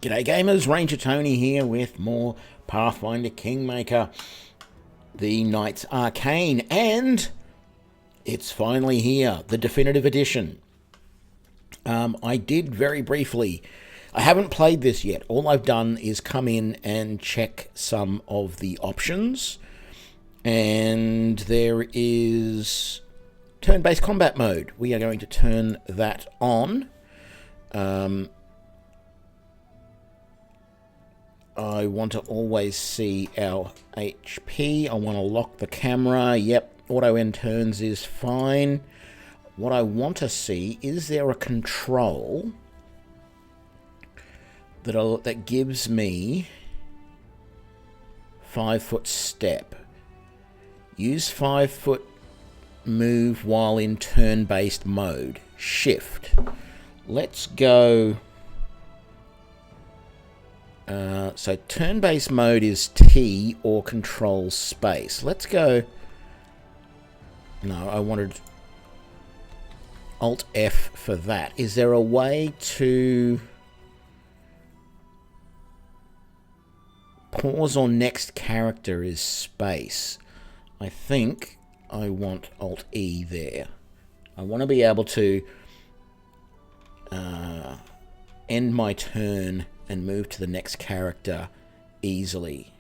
G'day gamers, Ranger Tony here with more Pathfinder Kingmaker, the Knight's Arcane, and it's finally here, the definitive edition. I did very briefly, I haven't played this yet, all I've done is come in and check some of the options, and there is turn-based combat mode. We are going to turn that on. I want to always see our HP. I want to lock the camera. Yep, auto end turns is fine. What I want to see, is there a control that gives me 5-foot step? Use 5-foot move while in turn-based mode. Shift. Let's go... so turn-based mode is T or control space. Let's go... No, I wanted Alt F for that. Is there a way to pause on next character is space? I think I want Alt E there. I want to be able to end my turn and move to the next character easily.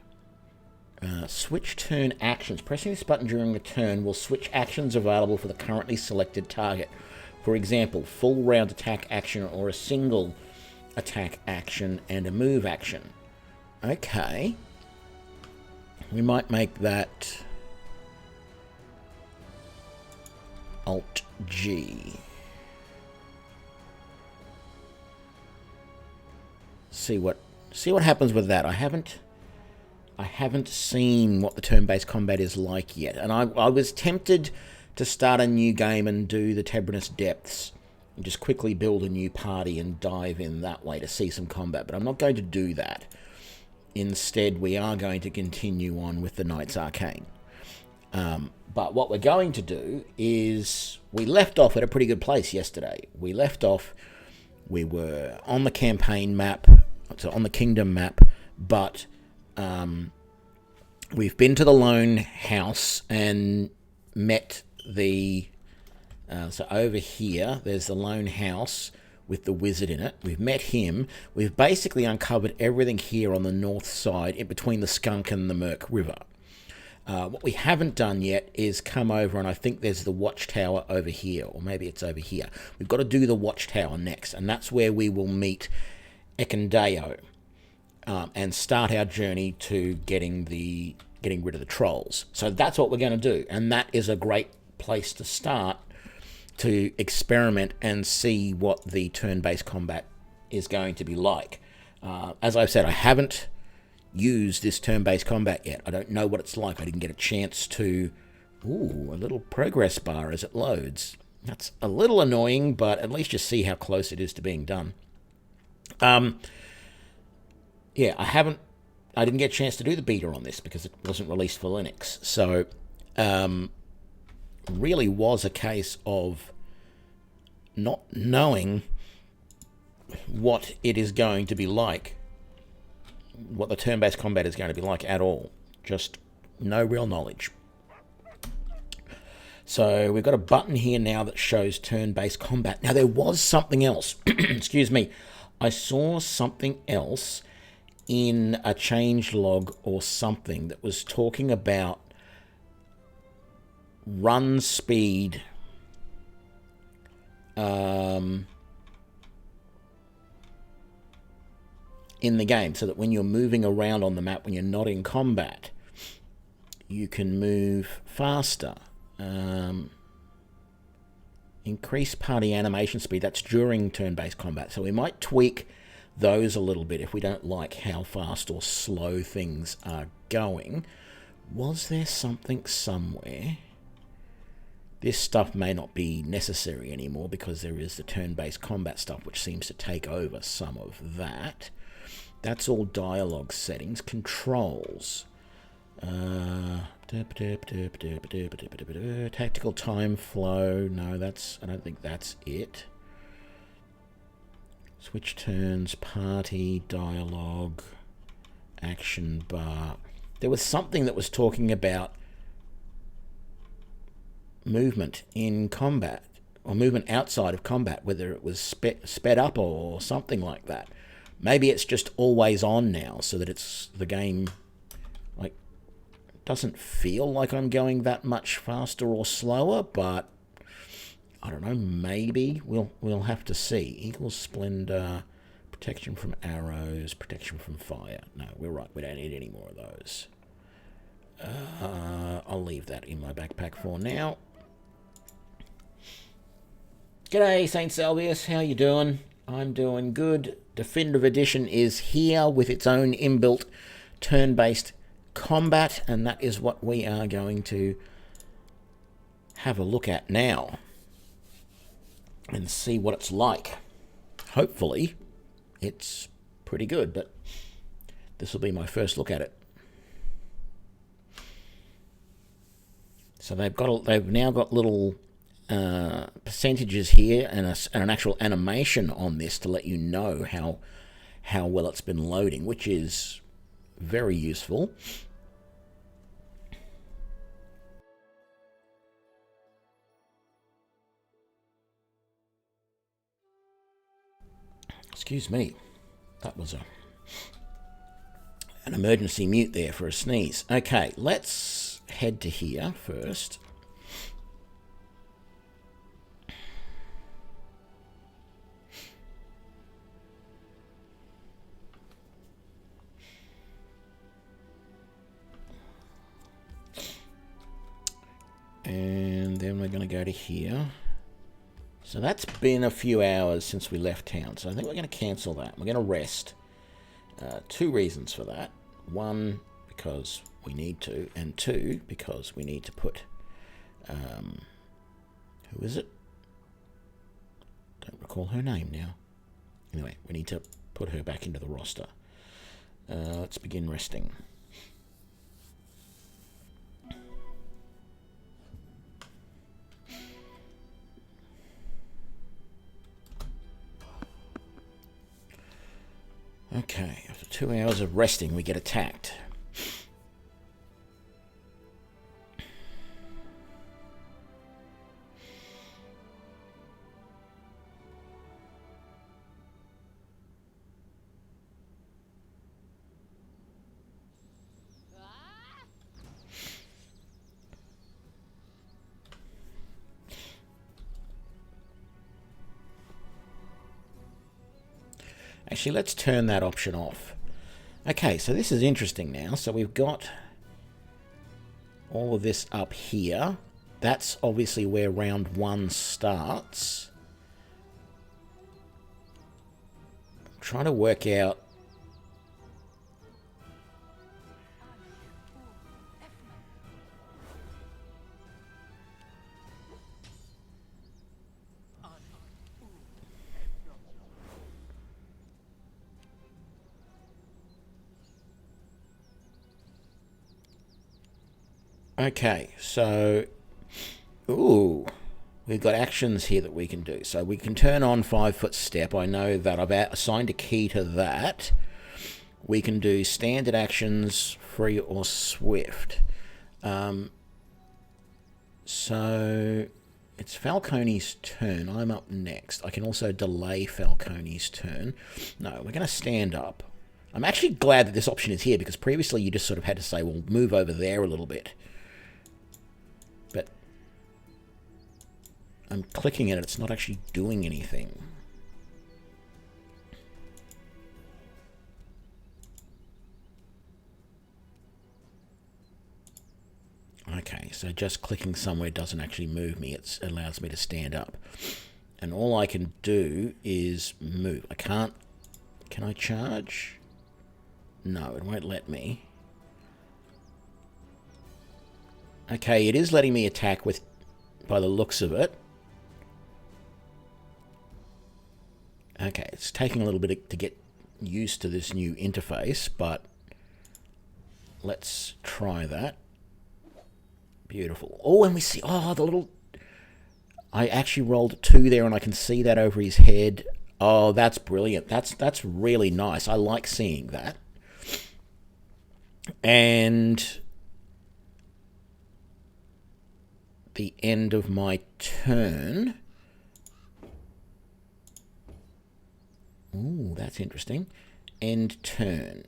Switch turn actions. Pressing this button during a turn will switch actions available for the currently selected target. For example, full round attack action or a single attack action and a move action. Okay. We might make that Alt G. See what happens with that. I haven't seen what the turn-based combat is like yet, and I was tempted to start a new game and do the Tebranus Depths and just quickly build a new party and dive in that way to see some combat, but I'm not going to do that. Instead, we are going to continue on with the Knight's Arcane. But what we're going to do is, we left off at a pretty good place yesterday. We were on the campaign map, so on the kingdom map, but we've been to the lone house and met the... so over here, there's the lone house with the wizard in it. We've met him. We've basically uncovered everything here on the north side, in between the Skunk and the Merk River. What we haven't done yet is come over, and I think there's the watchtower over here, or maybe it's over here. We've got to do the watchtower next, and that's where we will meet Ekandeo and start our journey to getting rid of the trolls. So that's what we're going to do, and that is a great place to start to experiment and see what the turn-based combat is going to be like. As I've said, I haven't use this turn-based combat yet. I don't know what it's like. I didn't get a chance to... Ooh, a little progress bar as it loads. That's a little annoying, but at least you see how close it is to being done. Yeah, I didn't get a chance to do the beta on this because it wasn't released for Linux. So, really was a case of not knowing what it is going to be like, what the turn-based combat is going to be like at all. Just no real knowledge. So we've got a button here now that shows turn-based combat. Now there was something else. Excuse me. I saw something else in a changelog or something that was talking about run speed in the game, so that when you're moving around on the map, when you're not in combat, you can move faster. Increase party animation speed, that's during turn-based combat. So we might tweak those a little bit if we don't like how fast or slow things are going. Was there something somewhere? This stuff may not be necessary anymore because there is the turn-based combat stuff which seems to take over some of that. That's all dialogue settings. Controls. Tactical time flow. No, I don't think that's it. Switch turns, party, dialogue, action bar. There was something that was talking about movement in combat, or movement outside of combat, whether it was sped up or something like that. Maybe it's just always on now, so that it's the game like doesn't feel like I'm going that much faster or slower, but I don't know, maybe we'll have to see. Equals splendor, protection from arrows, protection from fire. No, we're right, we don't need any more of those. I'll leave that in my backpack for now. G'day, St. Salvius, how you doing? I'm doing good. Definitive Edition is here with its own inbuilt turn-based combat, and that is what we are going to have a look at now and see what it's like. Hopefully it's pretty good, but this will be my first look at it. So they've now got little percentages here and an actual animation on this to let you know how well it's been loading, which is very useful. Excuse me, that was an emergency mute there for a sneeze. Okay, let's head to here first. And then we're going to go to here. So that's been a few hours since we left town, so I think we're going to cancel that. We're going to rest. Two reasons for that. One, because we need to, and two, because we need to put... who is it? Don't recall her name now. Anyway, we need to put her back into the roster. Let's begin resting. Okay, after 2 hours of resting, we get attacked. Actually, let's turn that option off. Okay, so this is interesting now. So we've got all of this up here. That's obviously where round one starts. I'm trying to work out... Okay, so, ooh, we've got actions here that we can do. So we can turn on 5-foot step. I know that I've assigned a key to that. We can do standard actions, free or swift. So it's Falcone's turn. I'm up next. I can also delay Falcone's turn. No, we're going to stand up. I'm actually glad that this option is here, because previously you just sort of had to say, well, move over there a little bit. But I'm clicking it, it's not actually doing anything. Okay, so just clicking somewhere doesn't actually move me, it allows me to stand up. And all I can do is move. I can't... Can I charge? No, it won't let me. Okay, it is letting me attack with, by the looks of it. Okay, it's taking a little bit to get used to this new interface, but let's try that. Beautiful. Oh, and we see, oh, the little... I actually rolled a 2 there, and I can see that over his head. Oh, that's brilliant. That's really nice. I like seeing that. And the end of my turn. Ooh, that's interesting. End turn.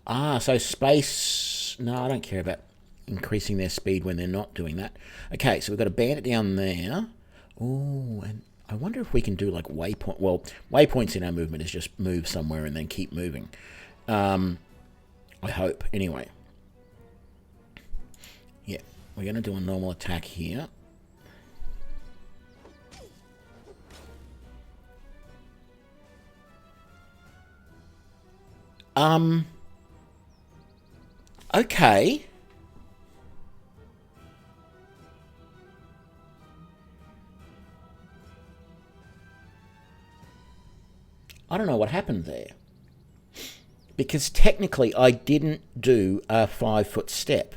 Ah, so space... No, I don't care about increasing their speed when they're not doing that. Okay, so we've got a bandit down there. Ooh, and I wonder if we can do like waypoint... Well, waypoints in our movement is just move somewhere and then keep moving. I hope. Anyway. Yeah, we're going to do a normal attack here. Okay. I don't know what happened there. Because technically I didn't do a 5-foot step.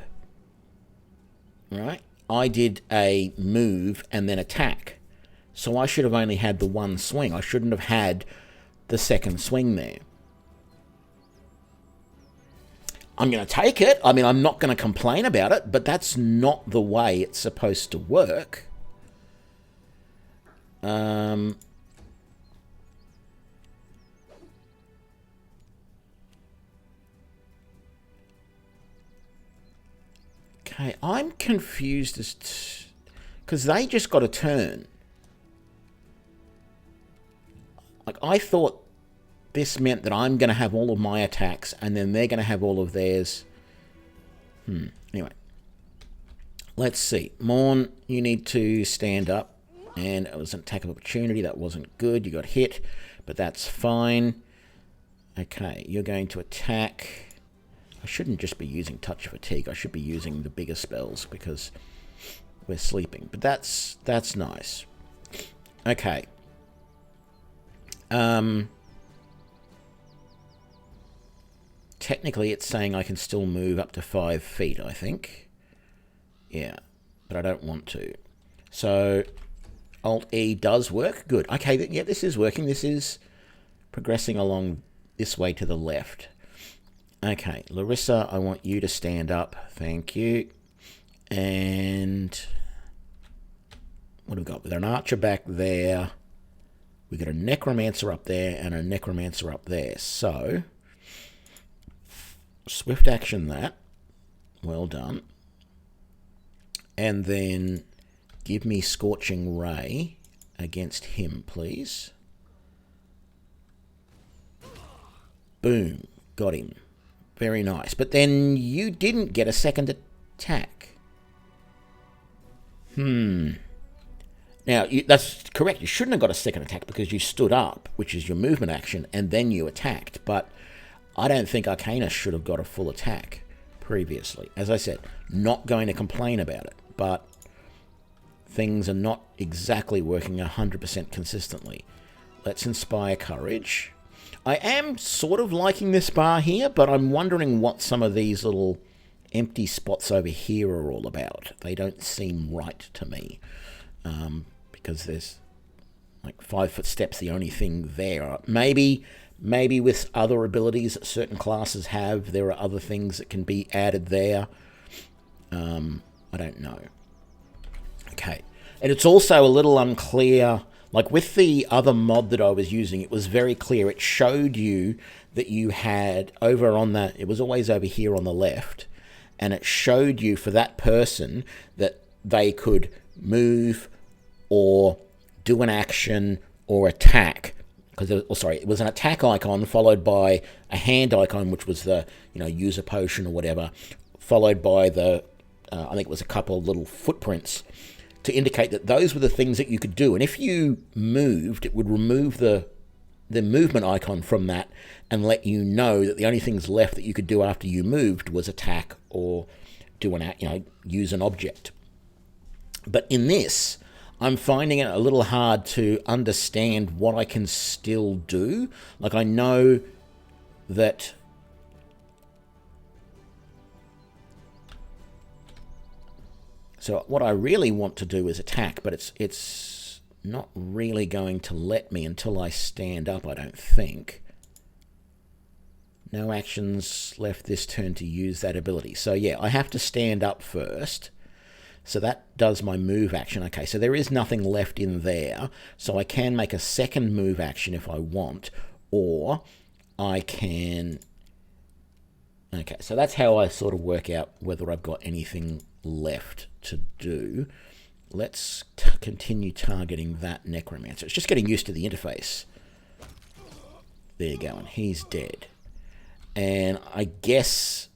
Right? I did a move and then attack. So I should have only had the one swing. I shouldn't have had the second swing there. I'm going to take it. I mean, I'm not going to complain about it, but that's not the way it's supposed to work. Okay, I'm confused as to... Because they just got a turn. Like, I thought this meant that I'm going to have all of my attacks, and then they're going to have all of theirs. Anyway. Let's see. Morn, you need to stand up. And it was an attack of opportunity. That wasn't good. You got hit, but that's fine. Okay, you're going to attack... I shouldn't just be using Touch of Fatigue. I should be using the bigger spells because we're sleeping. But that's nice. Okay. Technically, it's saying I can still move up to 5 feet, I think. Yeah, but I don't want to. So, Alt-E does work. Good. Okay, yeah, this is working. This is progressing along this way to the left. Okay, Larissa, I want you to stand up. Thank you. And what have we got? We've got an archer back there. We've got a necromancer up there and a necromancer up there. So, swift action that. Well done. And then give me Scorching Ray against him, please. Boom. Got him. Very nice. But then you didn't get a second attack. Now, that's correct. You shouldn't have got a second attack because you stood up, which is your movement action, and then you attacked. But I don't think Arcanist should have got a full attack previously. As I said, not going to complain about it, but things are not exactly working 100% consistently. Let's inspire courage. I am sort of liking this bar here, but I'm wondering what some of these little empty spots over here are all about. They don't seem right to me, because there's like 5-foot steps the only thing there. Maybe with other abilities that certain classes have, there are other things that can be added there. I don't know. Okay. And it's also a little unclear. Like with the other mod that I was using, it was very clear. It showed you that you had over on the... It was always over here on the left. And it showed you for that person that they could move or do an action or attack. Because it was an attack icon followed by a hand icon, which was the use a potion or whatever, followed by the I think it was a couple of little footprints to indicate that those were the things that you could do. And if you moved, it would remove the movement icon from that and let you know that the only things left that you could do after you moved was attack or do use an object. But in this, I'm finding it a little hard to understand what I can still do. Like, I know that So what I really want to do is attack, but it's not really going to let me until I stand up, I don't think. No actions left this turn to use that ability. So yeah, I have to stand up first. So that does my move action. Okay, so there is nothing left in there. So I can make a second move action if I want, or I can... Okay, so that's how I sort of work out whether I've got anything left to do. Let's continue targeting that necromancer. It's just getting used to the interface. There you go, and he's dead. And I guess,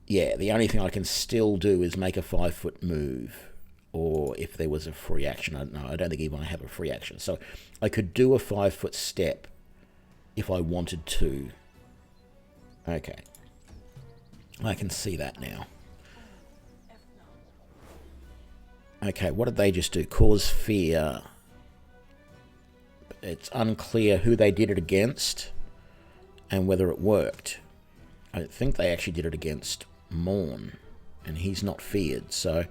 yeah, the only thing I can still do is make a 5-foot move. Or if there was a free action, I don't know. I don't think even I have a free action. So I could do a 5-foot step if I wanted to. Okay. I can see that now. Okay, what did they just do? Cause fear. It's unclear who they did it against and whether it worked. I think they actually did it against Morn, and he's not feared, so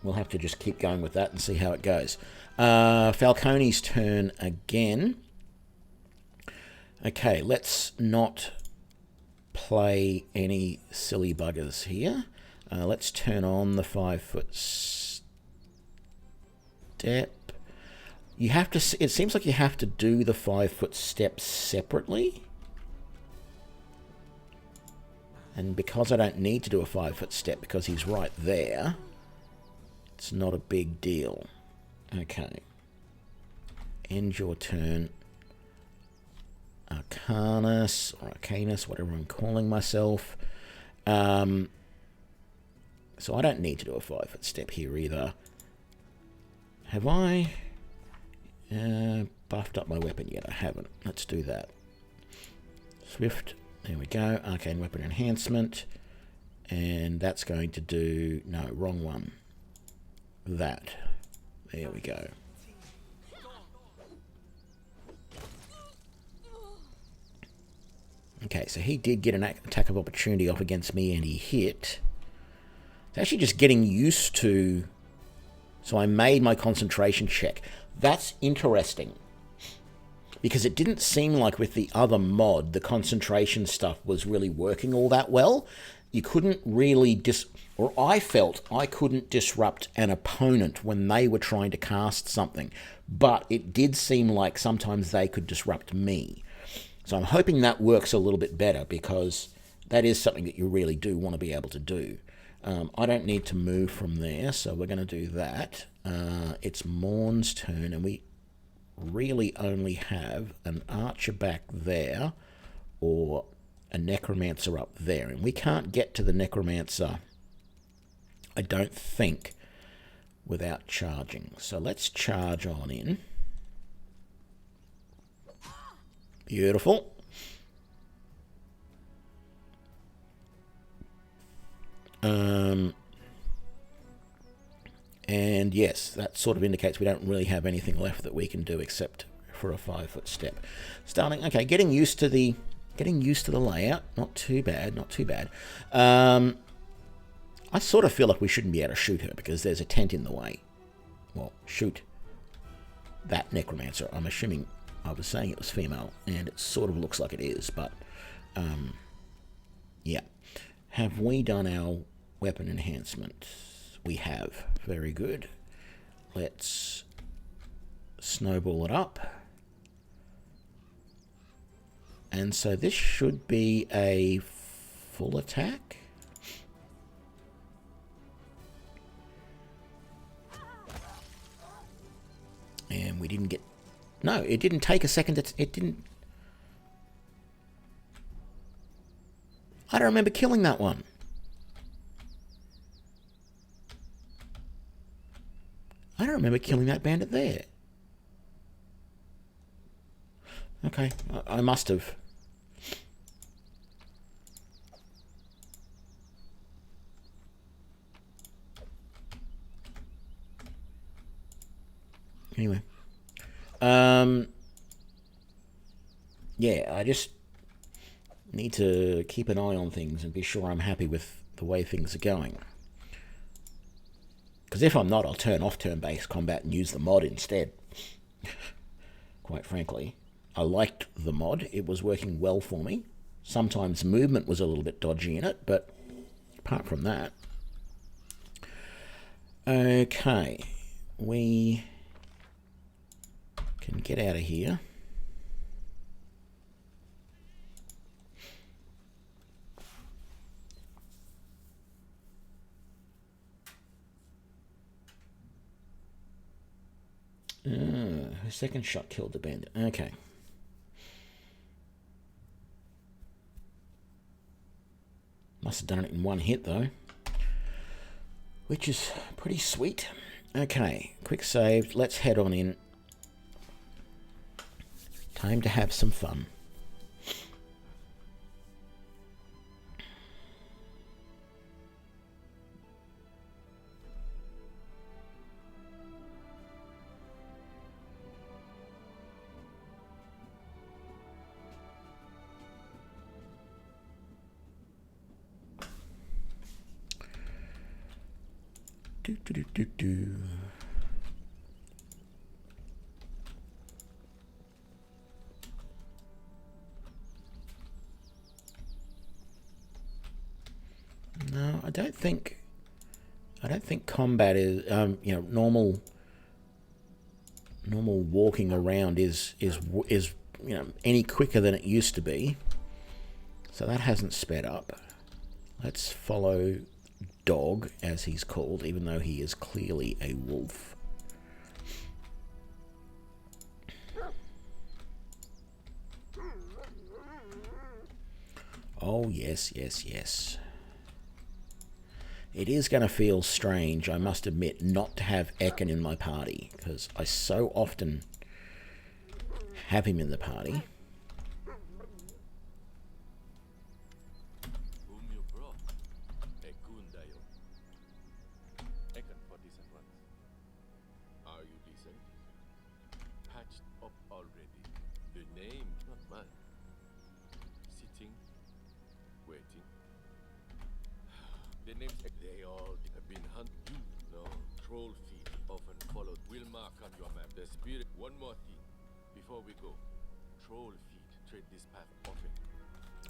we'll have to just keep going with that and see how it goes. Falcone's turn again. Okay, let's not play any silly buggers here. Let's turn on the 5-foot step. You have to. It seems like you have to do the 5-foot step separately. And because I don't need to do a 5-foot step because he's right there, it's not a big deal. Okay. End your turn. Arcanus, or Arcanus, whatever I'm calling myself. So I don't need to do a 5-foot step here either. Have I buffed up my weapon yet? I haven't. Let's do that. Swift. There we go. Arcane weapon enhancement. And that's going to do... No, wrong one. That. There we go. Okay, so he did get an attack of opportunity off against me and he hit. It's actually just getting used to... So I made my concentration check. That's interesting. Because it didn't seem like with the other mod, the concentration stuff was really working all that well. You couldn't really or I felt I couldn't disrupt an opponent when they were trying to cast something. But it did seem like sometimes they could disrupt me. So I'm hoping that works a little bit better because that is something that you really do want to be able to do. I don't need to move from there, so we're going to do that. It's Morn's turn, and we really only have an archer back there or a necromancer up there. And we can't get to the necromancer, I don't think, without charging. So let's charge on in. Beautiful. And yes, that sort of indicates we don't really have anything left that we can do except for a 5-foot step. Starting, okay, getting used to the layout. Not too bad, not too bad. I sort of feel like we shouldn't be able to shoot her because there's a tent in the way. Well, shoot that necromancer. I'm assuming I was saying it was female, and it sort of looks like it is, but yeah. Have we done our weapon enhancement? We have. Very good. Let's snowball it up. And so this should be a full attack. And we didn't get... No, it didn't take a second. It didn't... I don't remember killing that one. I don't remember killing that bandit there. Okay, I must have. Anyway. Yeah, I just need to keep an eye on things and be sure I'm happy with the way things are going. Because if I'm not, I'll turn off turn-based combat and use the mod instead. Quite frankly, I liked the mod. It was working well for me. Sometimes movement was a little bit dodgy in it, but apart from that... Okay, we can get out of here. Her second shot killed the bandit. Okay. Must have done it in one hit, though. Which is pretty sweet. Okay, quick save. Let's head on in. Time to have some fun. No, I don't think combat is normal walking around is any quicker than it used to be. So that hasn't sped up. Let's follow Dog, as he's called, even though he is clearly a wolf. Oh, yes, yes, yes. It is going to feel strange, I must admit, not to have Ekin in my party, because I so often have him in the party.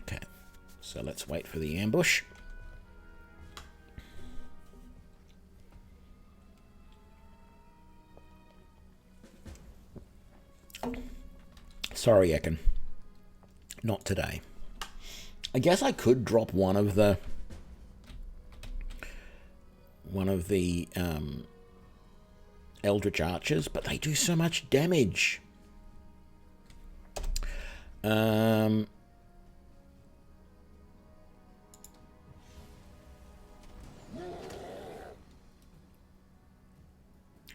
Okay, so let's wait for the ambush. Sorry, Ekin. Not today. I guess I could drop one of the Eldritch Archers, but they do so much damage.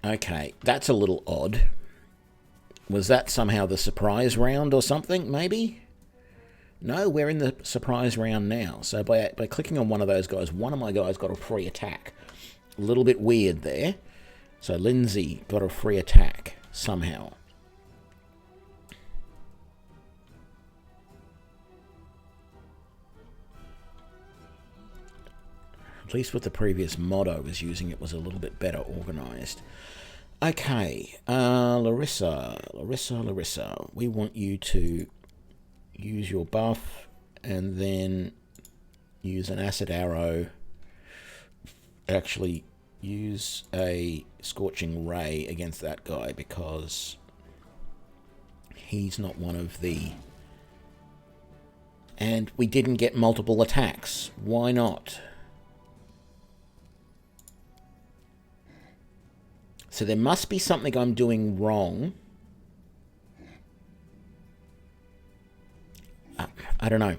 Okay, that's a little odd. Was that somehow the surprise round or something, maybe? No, we're in the surprise round now. So by clicking on one of those guys, one of my guys got a free attack. A little bit weird there. So Lindsay got a free attack somehow. At least with the previous mod I was using, it was a little bit better organized. Okay, Larissa, we want you to use your buff and then use an acid arrow. Actually, use a scorching ray against that guy because he's not one of the... And we didn't get multiple attacks. Why not? So there must be something I'm doing wrong. I don't know.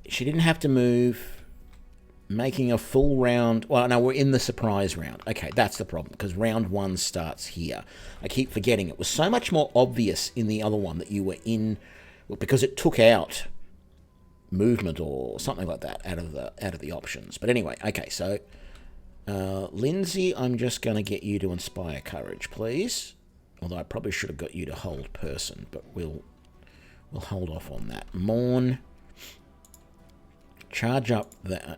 She didn't have to move. Making a full round... Well, no, we're in the surprise round. Okay, that's the problem, because round one starts here. I keep forgetting. It was so much more obvious in the other one that you were in... Well, because it took out movement or something like that out of the options. But anyway, okay, so... Lindsay, I'm just going to get you to inspire courage, please. Although I probably should have got you to hold person, but we'll hold off on that. Morn, charge up the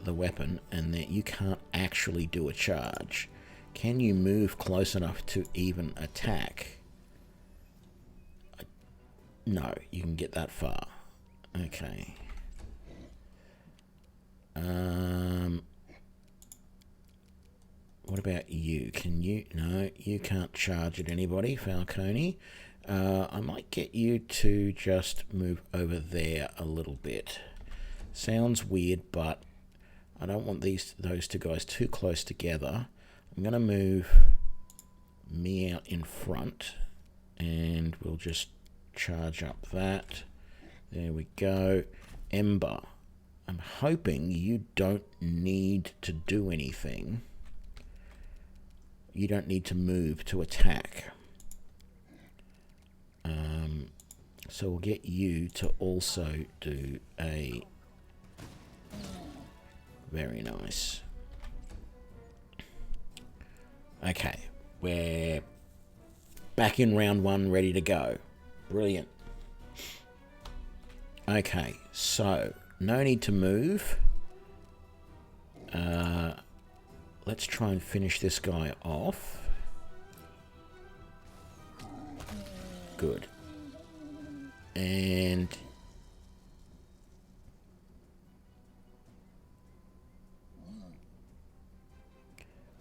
weapon, and that you can't actually do a charge. Can you move close enough to even attack? No, you can get that far. Okay. What about you? Can you? No, you can't charge at anybody, Falcone. I might get you to just move over there a little bit. Sounds weird, but I don't want those two guys too close together. I'm going to move me out in front, and we'll just charge up that. There we go. Ember, I'm hoping you don't need to do anything. You don't need to move to attack. So we'll get you to also do a... Very nice. Okay, we're back in round one, ready to go. Brilliant. Okay, so no need to move. Let's try and finish this guy off. Good. And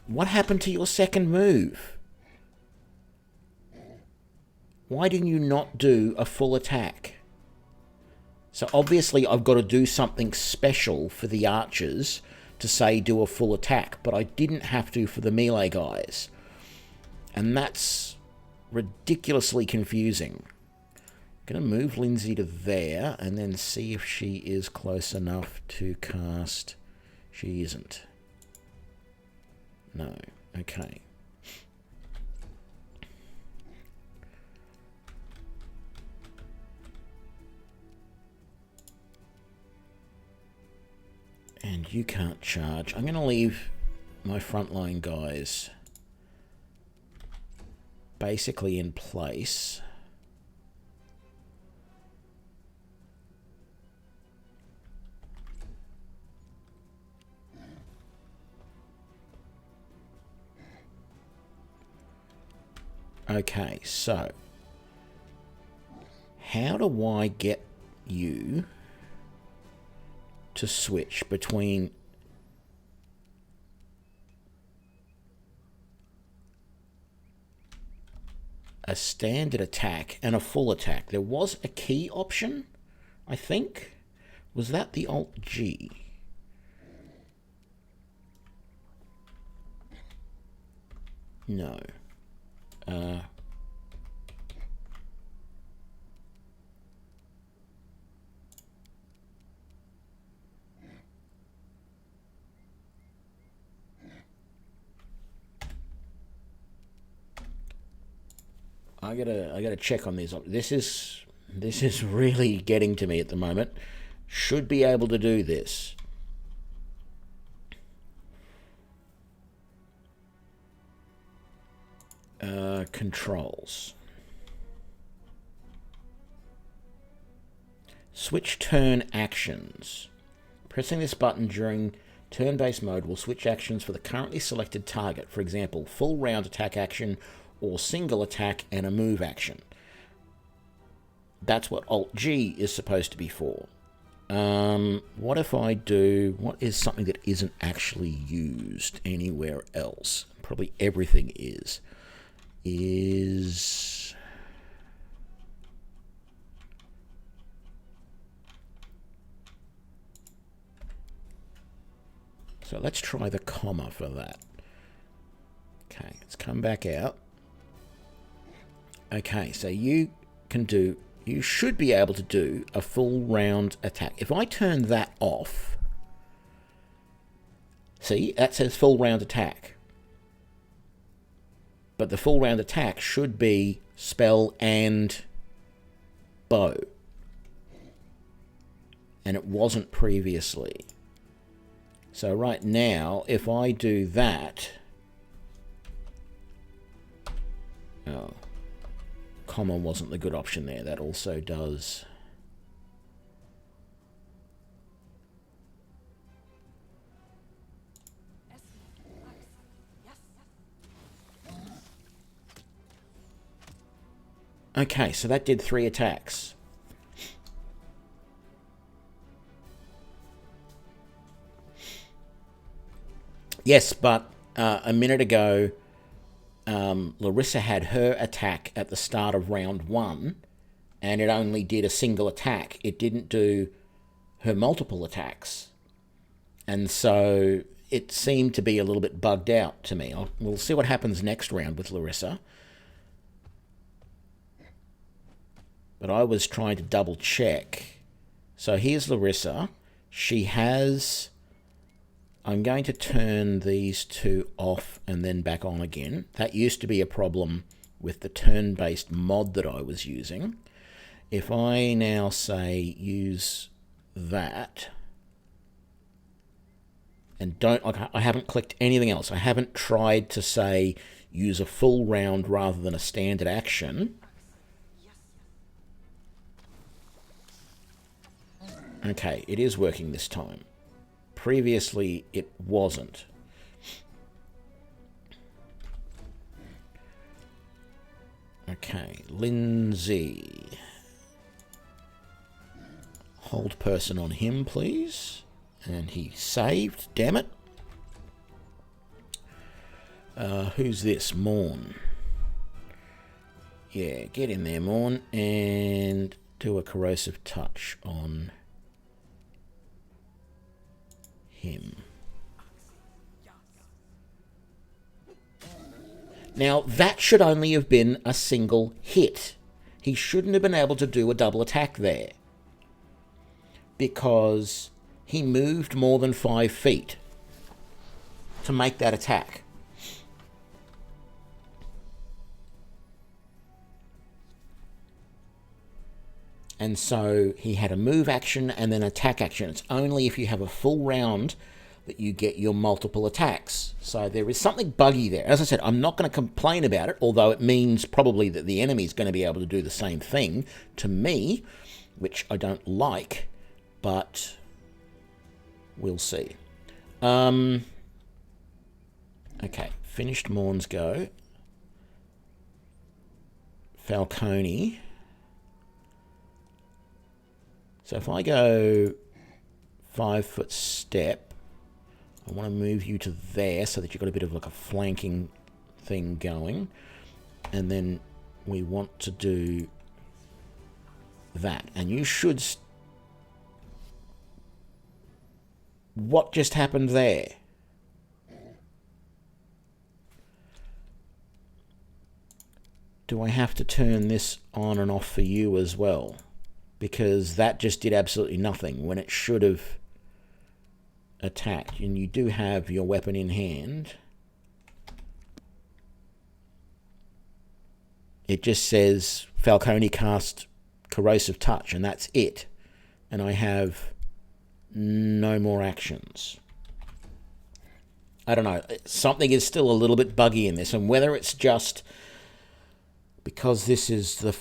what happened to your second move? Why didn't you not do a full attack? So obviously I've got to do something special for the archers to say do a full attack, but I didn't have to for the melee guys. And that's ridiculously confusing. I'm going to move Lindsay to there and then see if she is close enough to cast. She isn't. No. Okay. And you can't charge. I'm going to leave my frontline guys basically in place. Okay, so how do I get you to switch between a standard attack and a full attack? There was a key option, I think. Was that the Alt G? No. I gotta check on these. This is really getting to me at the moment. Should be able to do this. Controls. Switch turn actions. Pressing this button during turn-based mode will switch actions for the currently selected target. For example, full round attack action or single attack and a move action. That's what Alt G is supposed to be for. What if I do... What is something that isn't actually used anywhere else? Probably everything is. So let's try the comma for that. Okay, let's come back out. Okay, so you should be able to do a full round attack. If I turn that off, see, that says full round attack. But the full round attack should be spell and bow. And it wasn't previously. So right now, if I do that... Oh. Comma wasn't the good option there. That also does... Okay, so that did 3 attacks. Yes, but a minute ago, Larissa had her attack at the start of round 1, and it only did a single attack. It didn't do her multiple attacks. And so it seemed to be a little bit bugged out to me. We'll see what happens next round with Larissa. But I was trying to double check. So here's Larissa. She has... I'm going to turn these 2 off and then back on again. That used to be a problem with the turn-based mod that I was using. If I now say use that, and I haven't clicked anything else. I haven't tried to say use a full round rather than a standard action. Okay, it is working this time. Previously, it wasn't. Okay, Lindsay. Hold person on him, please. And he saved, damn it. Who's this? Morn. Yeah, get in there, Morn, and do a corrosive touch on him. Now, that should only have been a single hit. He shouldn't have been able to do a double attack there, because he moved more than 5 feet to make that attack. And so he had a move action and then attack action. It's only if you have a full round that you get your multiple attacks. So there is something buggy there. As I said, I'm not going to complain about it, although it means probably that the enemy is going to be able to do the same thing to me, which I don't like, but we'll see. Okay, finished Morn's go. Falcone. So if I go 5 foot step, I want to move you to there so that you've got a bit of like a flanking thing going. And then we want to do that. And you should... What just happened there? Do I have to turn this on and off for you as well? Because that just did absolutely nothing when it should have attacked. And you do have your weapon in hand. It just says Falcone cast corrosive touch, and that's it. And I have no more actions. I don't know. Something is still a little bit buggy in this, and whether it's just because this is the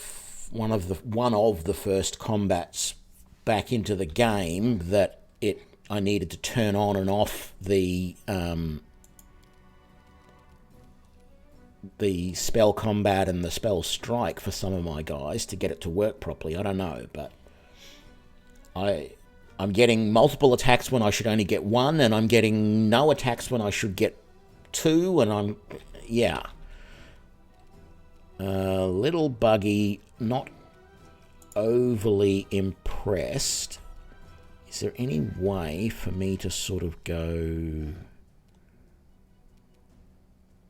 one of the first combats back into the game that I needed to turn on and off the spell combat and the spell strike for some of my guys to get it to work properly. I don't know, but I'm getting multiple attacks when I should only get 1, and I'm getting no attacks when I should get 2, and yeah. A little buggy, not overly impressed. Is there any way for me to sort of go...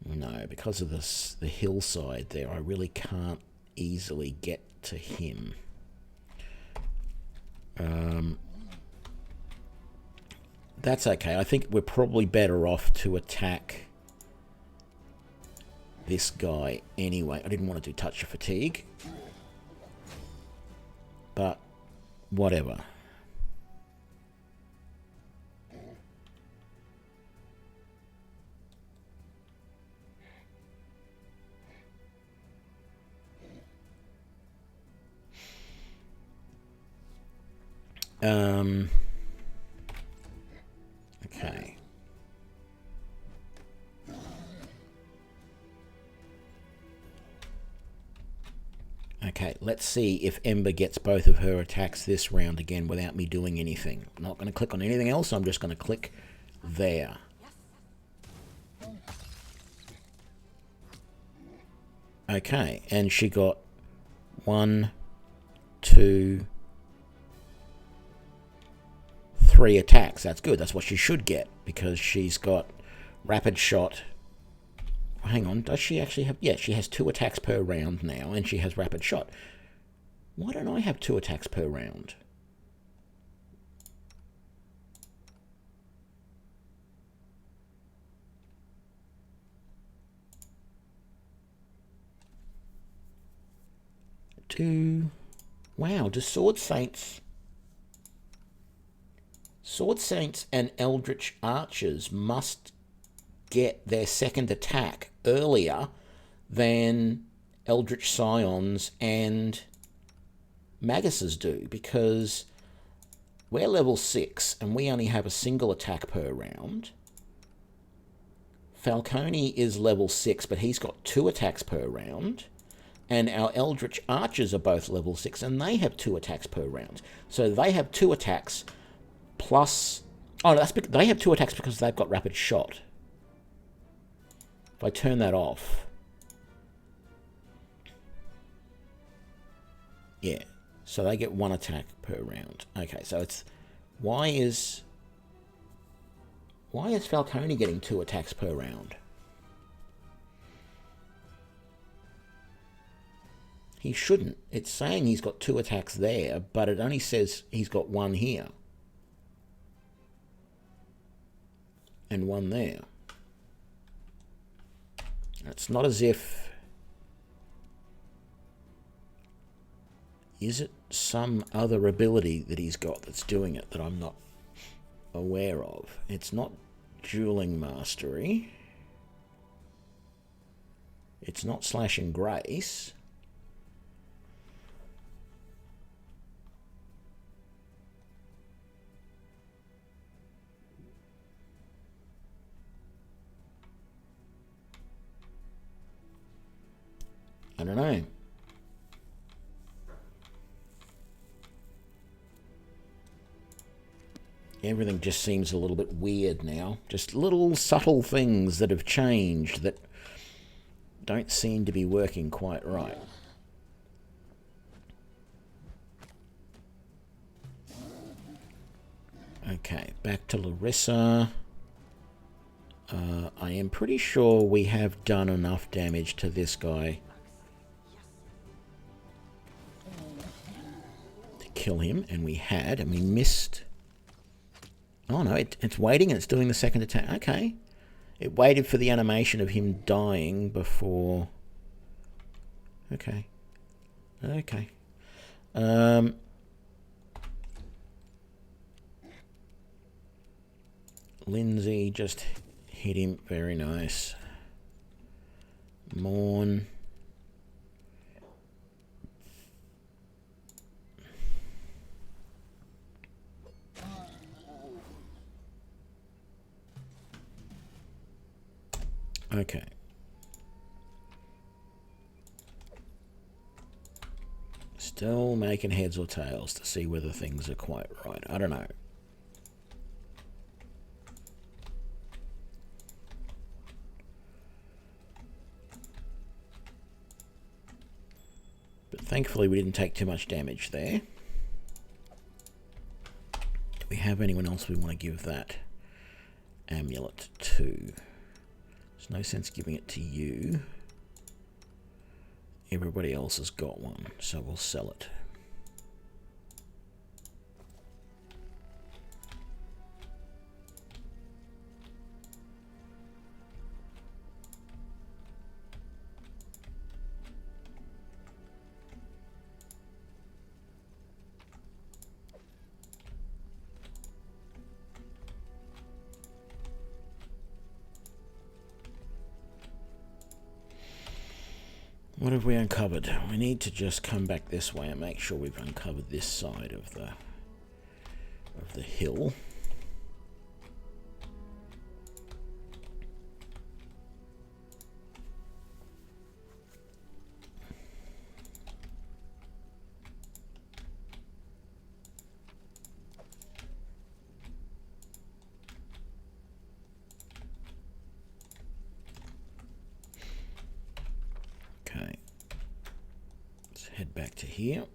No, because of the hillside there, I really can't easily get to him. That's okay. I think we're probably better off to attack this guy anyway. I didn't want to do touch of fatigue, but whatever. Okay. Okay, let's see if Ember gets both of her attacks this round again without me doing anything. I'm not going to click on anything else, I'm just going to click there. Okay, and she got 1, 2, 3 attacks. That's good. That's what she should get because she's got rapid shot. Hang on, does she actually have... Yeah, she has 2 attacks per round now, and she has rapid shot. Why don't I have 2 attacks per round? Wow, do Sword Saints and Eldritch Archers must get their second attack earlier than Eldritch Scions and Maguses do, because we're level 6 and we only have a single attack per round. Falcone is level 6, but he's got 2 attacks per round. And our Eldritch Archers are both level 6, and they have 2 attacks per round. So they have 2 attacks plus... Oh, no, they have 2 attacks because they've got rapid shot. If I turn that off... Yeah, so they get 1 attack per round. Okay, so it's... Why is Falcone getting 2 attacks per round? He shouldn't. It's saying he's got 2 attacks there, but it only says he's got 1 here. And 1 there. It's not as if... Is it some other ability that he's got that's doing it that I'm not aware of? It's not Dueling Mastery. It's not Slashing Grace. I don't know. Everything just seems a little bit weird now. Just little subtle things that have changed that don't seem to be working quite right. Okay, back to Larissa. I am pretty sure we have done enough damage to this guy to kill him, and we had, and we missed. Oh no, it's waiting and it's doing the second attack. Okay. It waited for the animation of him dying before... Okay. Okay. Lindsay just hit him. Very nice. Morn. Okay. Still making heads or tails to see whether things are quite right. I don't know. But thankfully we didn't take too much damage there. Do we have anyone else we want to give that amulet to? There's no sense giving it to you. Everybody else has got one, so we'll sell it. What have we uncovered? We need to just come back this way and make sure we've uncovered this side of the hill. head back to here.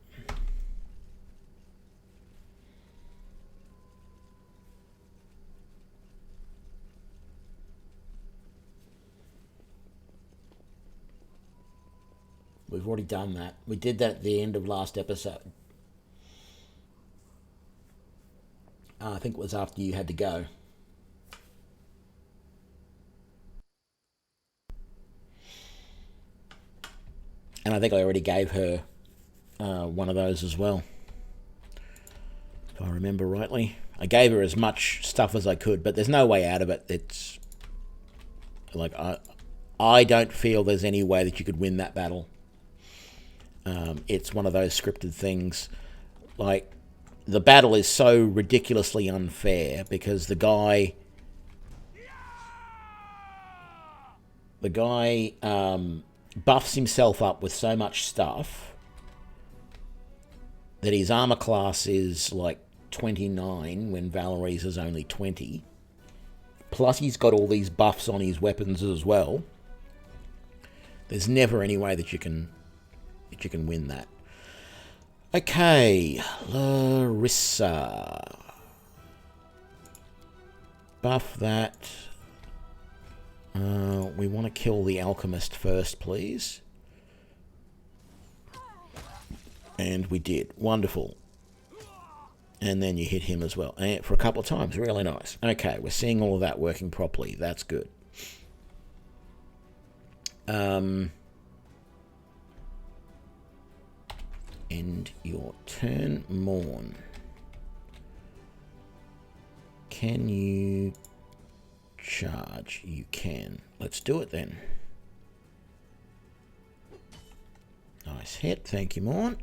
We've already done that. We did that at the end of last episode. I think it was after you had to go. And I think I already gave her one of those as well, if I remember rightly. I gave her as much stuff as I could, but there's no way out of it. It's like I don't feel there's any way that you could win that battle. It's one of those scripted things. Like, the battle is so ridiculously unfair because the guy buffs himself up with so much stuff that his armor class is like 29 when Valerie's is only 20. Plus he's got all these buffs on his weapons as well. There's never any way that you can win that. Okay, Larissa. Buff that. We want to kill the alchemist first, please. And we did. Wonderful. And then you hit him as well. And for a couple of times. Really nice. Okay, we're seeing all of that working properly. That's good. End your turn, Morn. Can you charge? You can. Let's do it then. Nice hit. Thank you, Morn.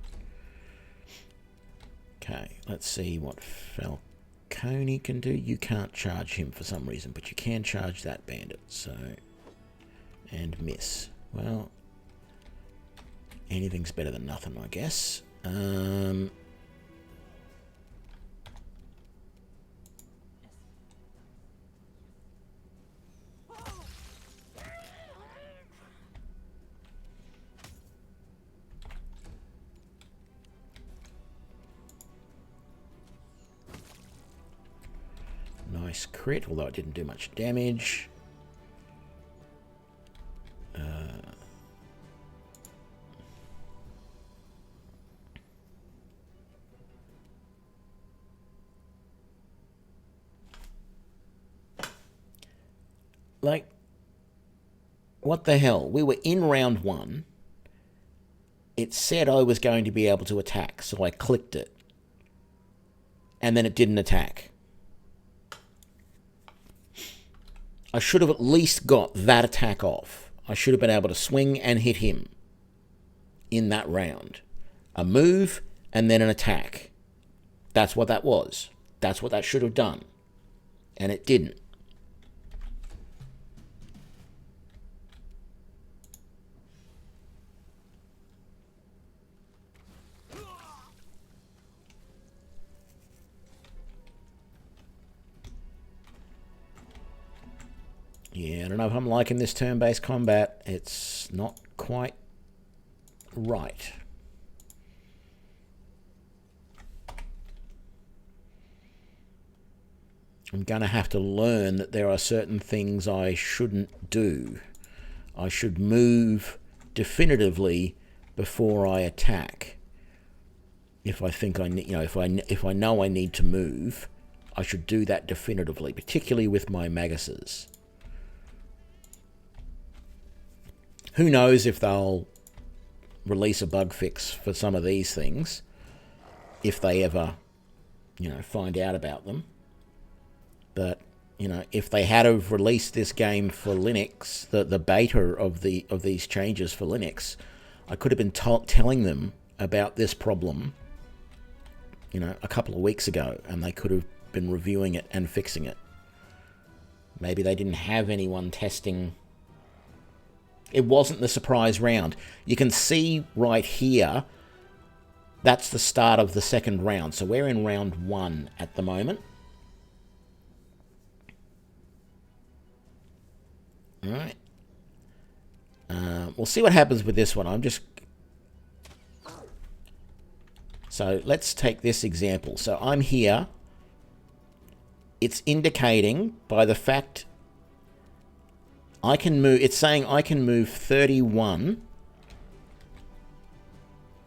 Okay, let's see what Falcone can do. You can't charge him for some reason, but you can charge that bandit. So, and miss. Well, anything's better than nothing, I guess. Nice crit, although it didn't do much damage. Like, what the hell? We were in round 1. It said I was going to be able to attack, so I clicked it. And then it didn't attack. I should have at least got that attack off. I should have been able to swing and hit him in that round. A move and then an attack. That's what that was. That's what that should have done. And it didn't. Yeah, I don't know if I'm liking this turn-based combat. It's not quite right. I'm going to have to learn that there are certain things I shouldn't do. I should move definitively before I attack. If I think I need, if I know I need to move, I should do that definitively, particularly with my Maguses. Who knows if they'll release a bug fix for some of these things, if they ever, find out about them. But, if they had have released this game for Linux, the beta of these changes for Linux, I could have been telling them about this problem, a couple of weeks ago, and they could have been reviewing it and fixing it. Maybe they didn't have anyone testing. It wasn't the surprise round. You can see right here, that's the start of the second round. So we're in round 1 at the moment. All right. We'll see what happens with this one. I'm just... So let's take this example. So I'm here. It's indicating by the fact I can move, it's saying I can move 31.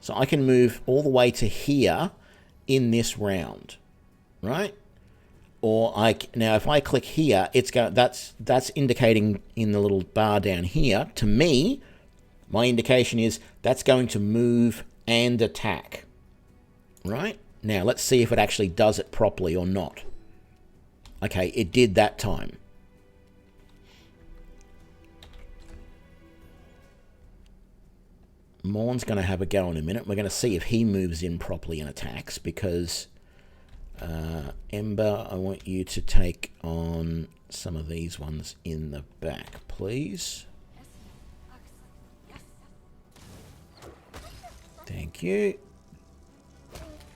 So I can move all the way to here in this round, right? Or now if I click here, it's going, that's indicating in the little bar down here. To me, my indication is that's going to move and attack, right? Now let's see if it actually does it properly or not. Okay, it did that time. Morn's going to have a go in a minute. We're going to see if he moves in properly and attacks, because Ember, I want you to take on some of these ones in the back, please. Thank you.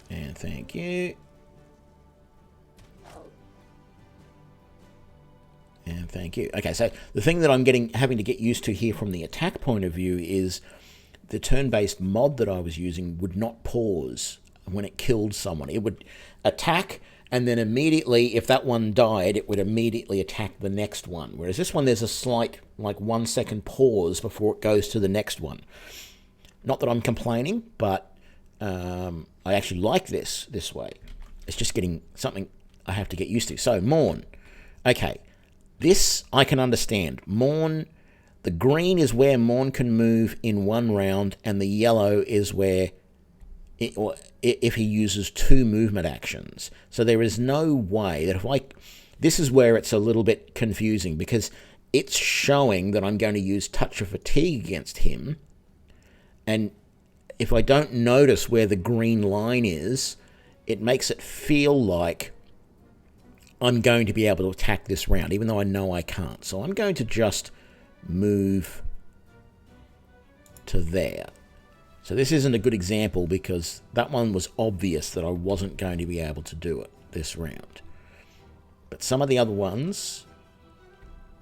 And thank you. And thank you. Okay, so the thing that I'm having to get used to here from the attack point of view is the turn-based mod that I was using would not pause when it killed someone. It would attack, and then immediately, if that one died, it would immediately attack the next one. Whereas this one, there's a slight, like 1 second pause before it goes to the next one. Not that I'm complaining, but I actually like this way. It's just getting something I have to get used to. So, Morn. Okay, this I can understand. Morn... The green is where Morn can move in one round, and the yellow is where, if he uses 2 movement actions. So there is no way that this is where it's a little bit confusing, because it's showing that I'm going to use Touch of Fatigue against him, and if I don't notice where the green line is, it makes it feel like I'm going to be able to attack this round, even though I know I can't. So I'm going to just move to there. So this isn't a good example, because that one was obvious that I wasn't going to be able to do it this round. But some of the other ones,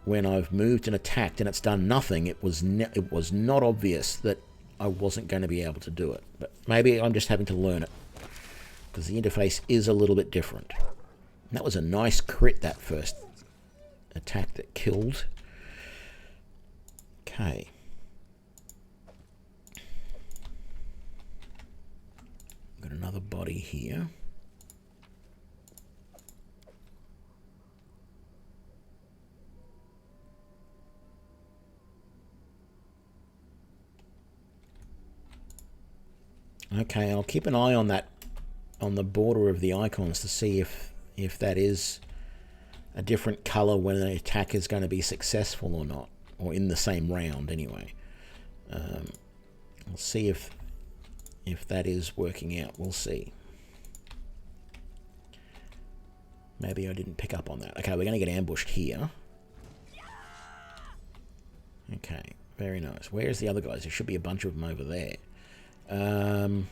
when I've moved and attacked and it's done nothing, it was not obvious that I wasn't going to be able to do it. But maybe I'm just having to learn it, because the interface is a little bit different. And that was a nice crit, that first attack that killed. Okay. Got another body here. Okay, I'll keep an eye on that, on the border of the icons, to see if that is a different color when an attack is going to be successful or not. Or in the same round, anyway. I'll see if that is working out. We'll see. Maybe I didn't pick up on that. Okay, we're going to get ambushed here. Okay, very nice. Where's the other guys? There should be a bunch of them over there. I've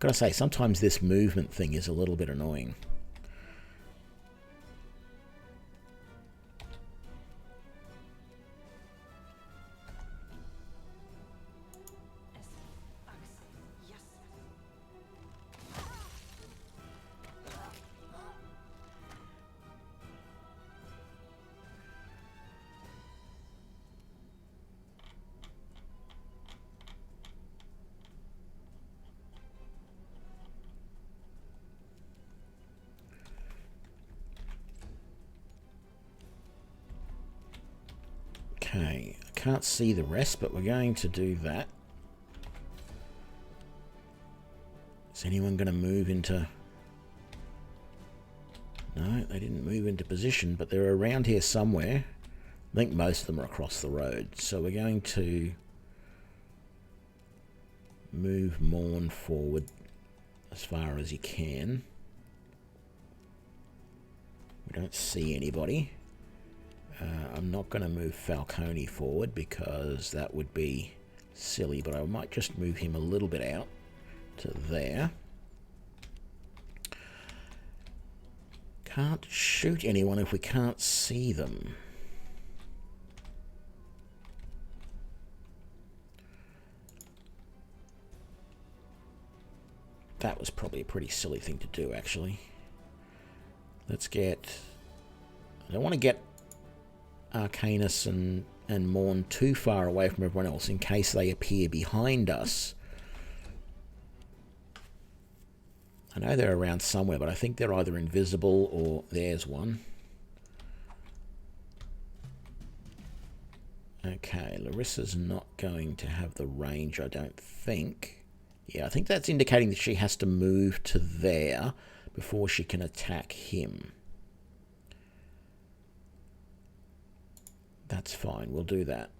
got to say, sometimes this movement thing is a little bit annoying. Okay, I can't see the rest, but we're going to do that. Is anyone going to move into... No, they didn't move into position, but they're around here somewhere. I think most of them are across the road. So we're going to move Morn forward as far as you can. We don't see anybody. I'm not going to move Falcone forward because that would be silly, but I might just move him a little bit out to there. Can't shoot anyone if we can't see them. that was probably a pretty silly thing to do, actually. Let's get... I don't want to get Arcanus and Morn too far away from everyone else in case they appear behind us. I know they're around somewhere, but I think they're either invisible or... There's one. Okay, Larissa's not going to have the range, I don't think. Yeah, I think that's indicating that she has to move to there before she can attack him. That's fine, we'll do that.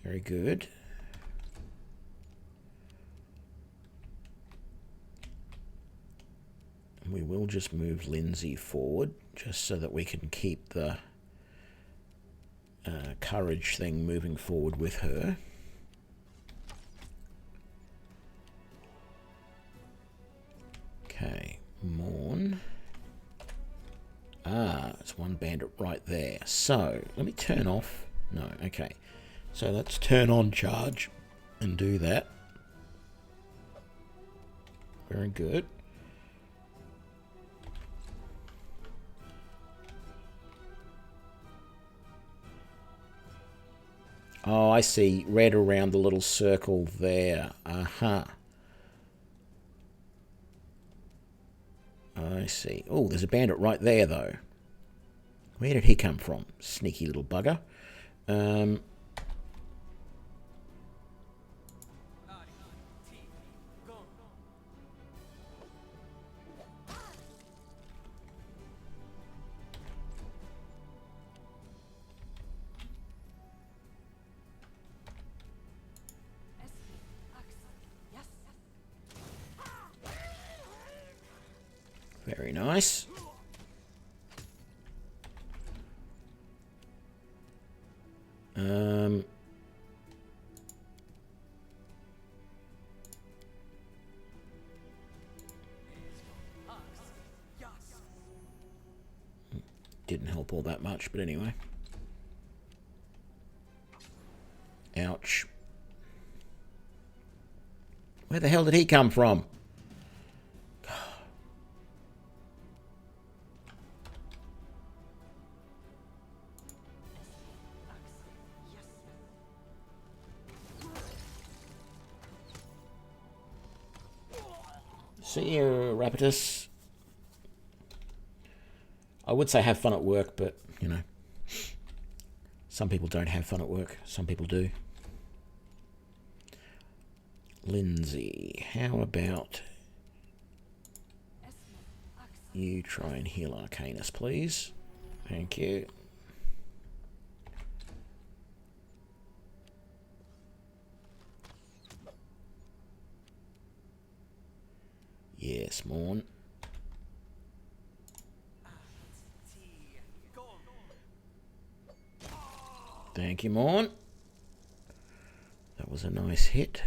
Very good. We will just move Lindsay forward, just so that we can keep the courage thing moving forward with her. Okay, Morn. Ah, it's one bandit right there. So, let me turn off. No, okay. So let's turn on charge and do that. Very good. Oh, I see. Red around the little circle there. Uh-huh. I see. Oh, there's a bandit right there, though. Where did he come from? Sneaky little bugger. Very nice. Didn't help all that much, but anyway. Ouch. Where the hell did he come from? See you, Rapitus. I would say have fun at work, but, you know, some people don't have fun at work. Some people do. Lindsay, how about you try and heal Arcanus, please? Thank you. Yes, Morn. Thank you, Morn. That was a nice hit.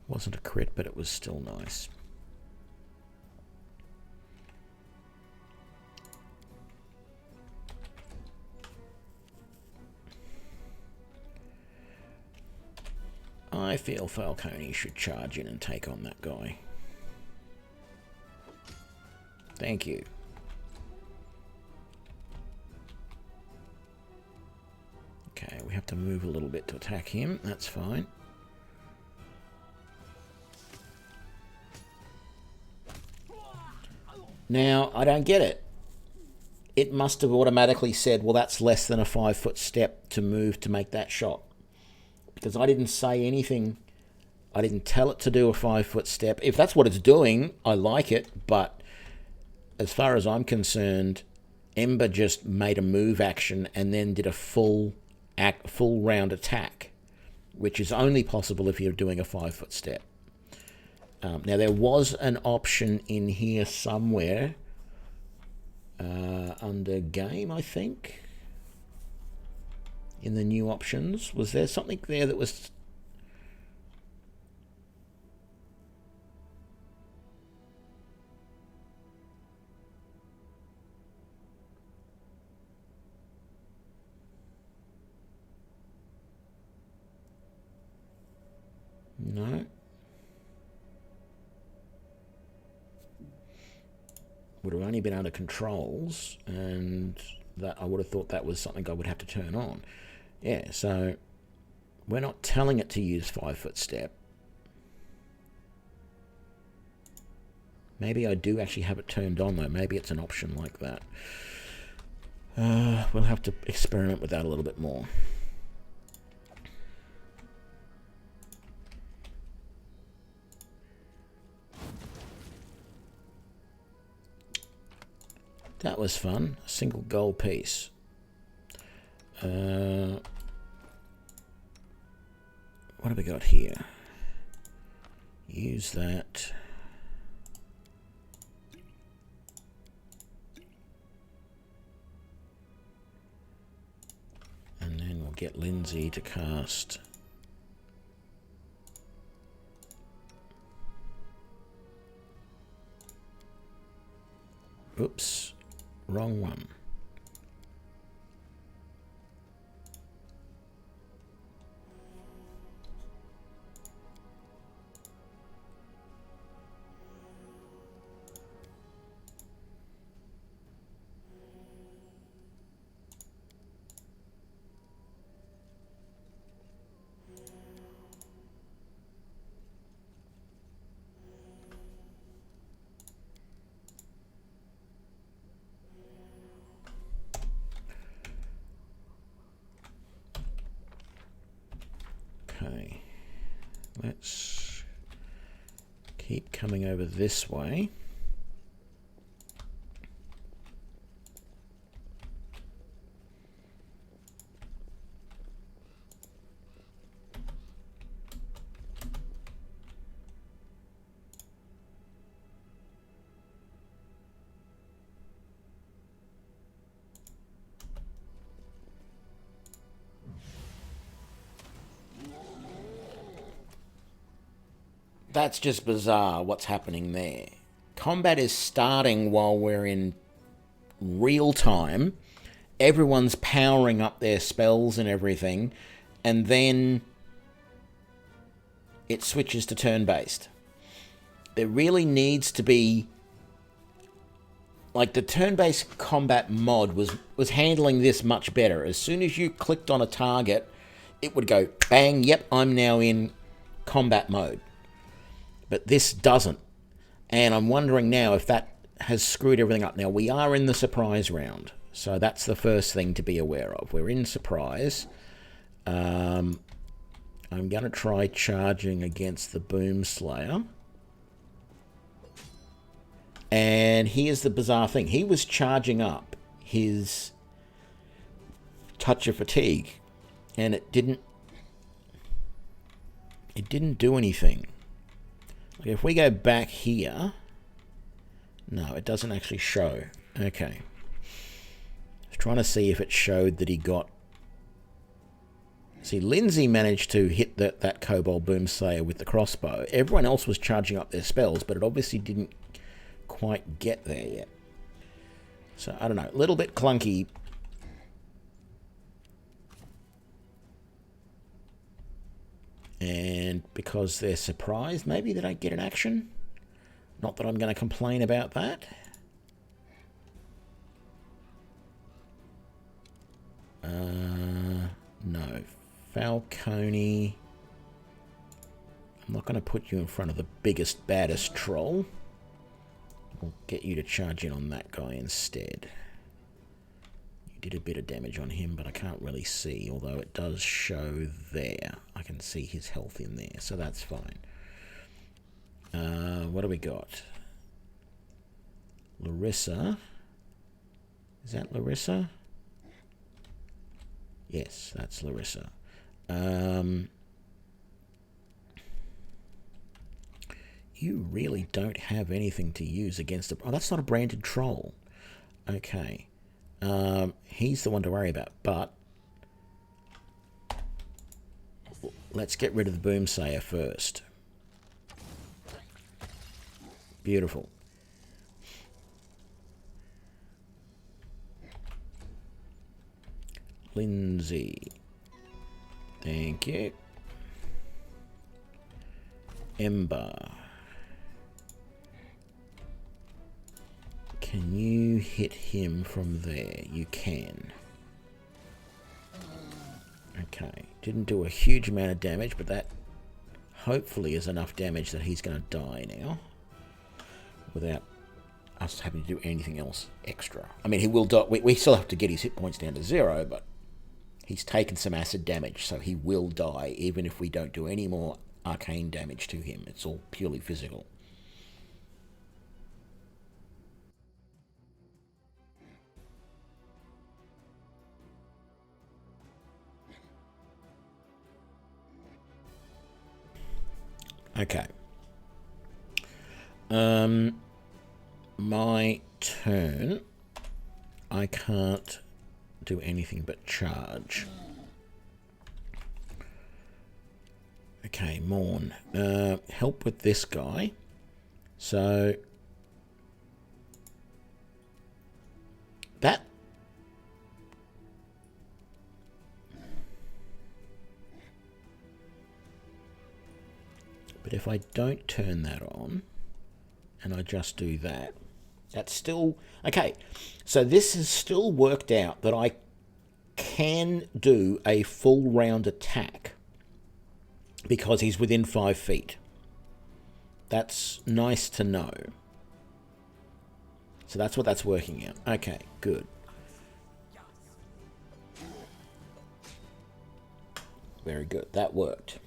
Wasn't a crit, but it was still nice. I feel Falcone should charge in and take on that guy. Thank you. Okay, we have to move a little bit to attack him. That's fine. Now, I don't get it. It must have automatically said, well, that's less than a 5-foot step to move to make that shot. Because I didn't say anything. I didn't tell it to do a 5-foot step. If that's what it's doing, I like it. But as far as I'm concerned, Ember just made a move action and then did a full round attack, which is only possible if you're doing a 5-foot step. Now, there was an option in here somewhere under game, I think. In the new options. Was there something there that was... would have only been under controls, and that I would have thought that was something I would have to turn on. Yeah, so we're not telling it to use 5-foot step. Maybe I do actually have it turned on, though. Maybe it's an option like that. We'll have to experiment with that a little bit more. That was fun. A single gold piece. What have we got here? Use that. And then we'll get Lindsay to cast. Oops, wrong one. Okay, let's keep coming over this way. That's just bizarre what's happening there. Combat is starting while we're in real time. Everyone's powering up their spells and everything, and then it switches to turn-based. There really needs to be... Like, the turn-based combat mod was handling this much better. As soon as you clicked on a target, it would go, bang, yep, I'm now in combat mode. But this doesn't. And I'm wondering now if that has screwed everything up. Now, we are in the surprise round. So that's the first thing to be aware of. We're in surprise. I'm going to try charging against the Boomslayer. And here's the bizarre thing. He was charging up his Touch of Fatigue. And it didn't do anything. If we go back here, no, it doesn't actually show. Okay. I was trying to see if it showed that he got... See, Lindsay managed to hit that Kobold Boomslayer with the crossbow. Everyone else was charging up their spells, but it obviously didn't quite get there yet. So, I don't know. A little bit clunky. And because they're surprised, maybe they don't get an action. Not that I'm going to complain about that. No. Falcone. I'm not going to put you in front of the biggest, baddest troll. I'll get you to charge in on that guy instead. You did a bit of damage on him, but I can't really see, although it does show there. I can see his health in there, so that's fine. What do we got? Larissa. Is that Larissa? Yes, that's Larissa. You really don't have anything to use against a... Oh, that's not a branded troll. Okay. He's the one to worry about, but... Let's get rid of the Boomslayer first. Beautiful. Lindsay. Thank you. Ember. Can you hit him from there? You can. Okay, didn't do a huge amount of damage, but that hopefully is enough damage that he's going to die now without us having to do anything else extra. I mean, he will die. We still have to get his hit points down to 0, but he's taken some acid damage, so he will die even if we don't do any more arcane damage to him. It's all purely physical. Okay. My turn. I can't do anything but charge. Okay, Morn. Help with this guy. So that but if I don't turn that on and I just do that, that's still okay. So this has still worked out that I can do a full round attack because he's within 5 feet. That's nice to know. So that's what that's working out. Okay, good. Very good. That worked.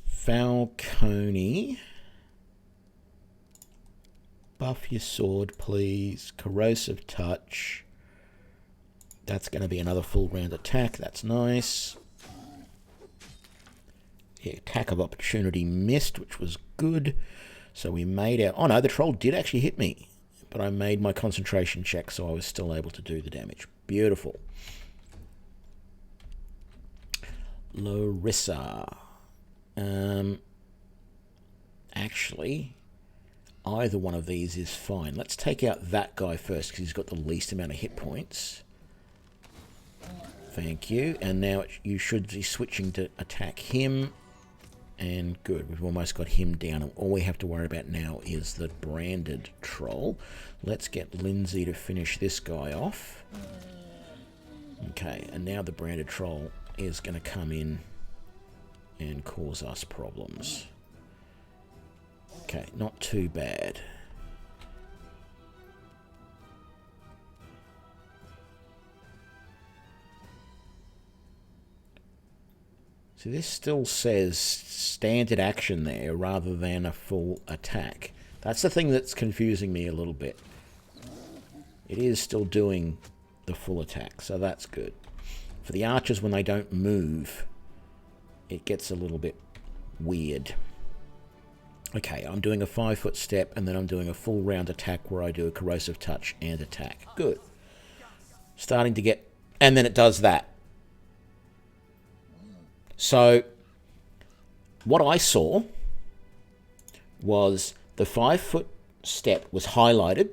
Falcone. Buff your sword, please. Corrosive touch. That's going to be another full round attack. That's nice. The attack of opportunity missed, which was good. So we made our... Oh no, the troll did actually hit me. But I made my concentration check, so I was still able to do the damage. Beautiful. Larissa. Actually, either one of these is fine. Let's take out that guy first, because he's got the least amount of hit points. Thank you. And now you should be switching to attack him. And good, we've almost got him down. All we have to worry about now is the branded troll. Let's get Lindsay to finish this guy off. Okay, and now the branded troll is going to come in and cause us problems. Okay, not too bad. So this still says standard action there rather than a full attack. That's the thing that's confusing me a little bit. It is still doing the full attack, so that's good. For the archers, when they don't move, it gets a little bit weird. Okay, I'm doing a 5-foot step, and then I'm doing a full round attack where I do a corrosive touch and attack. Good. Starting to get... And then it does that. So, what I saw was the 5-foot step was highlighted,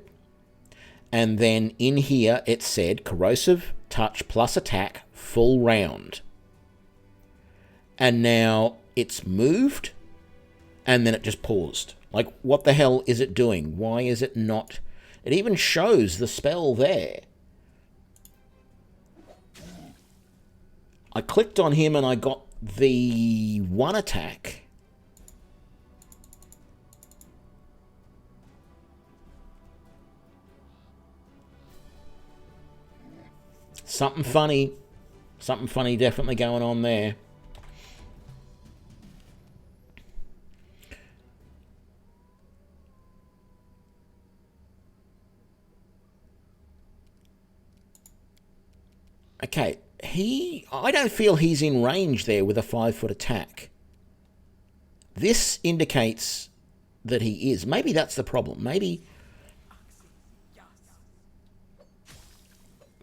and then in here it said corrosive touch plus attack full round. And now it's moved, and then it just paused. Like, what the hell is it doing? Why is it not... It even shows the spell there. I clicked on him and I got the 1 attack. Something funny definitely going on there. Okay, I don't feel he's in range there with a 5-foot attack. This indicates that he is. Maybe that's the problem. Maybe...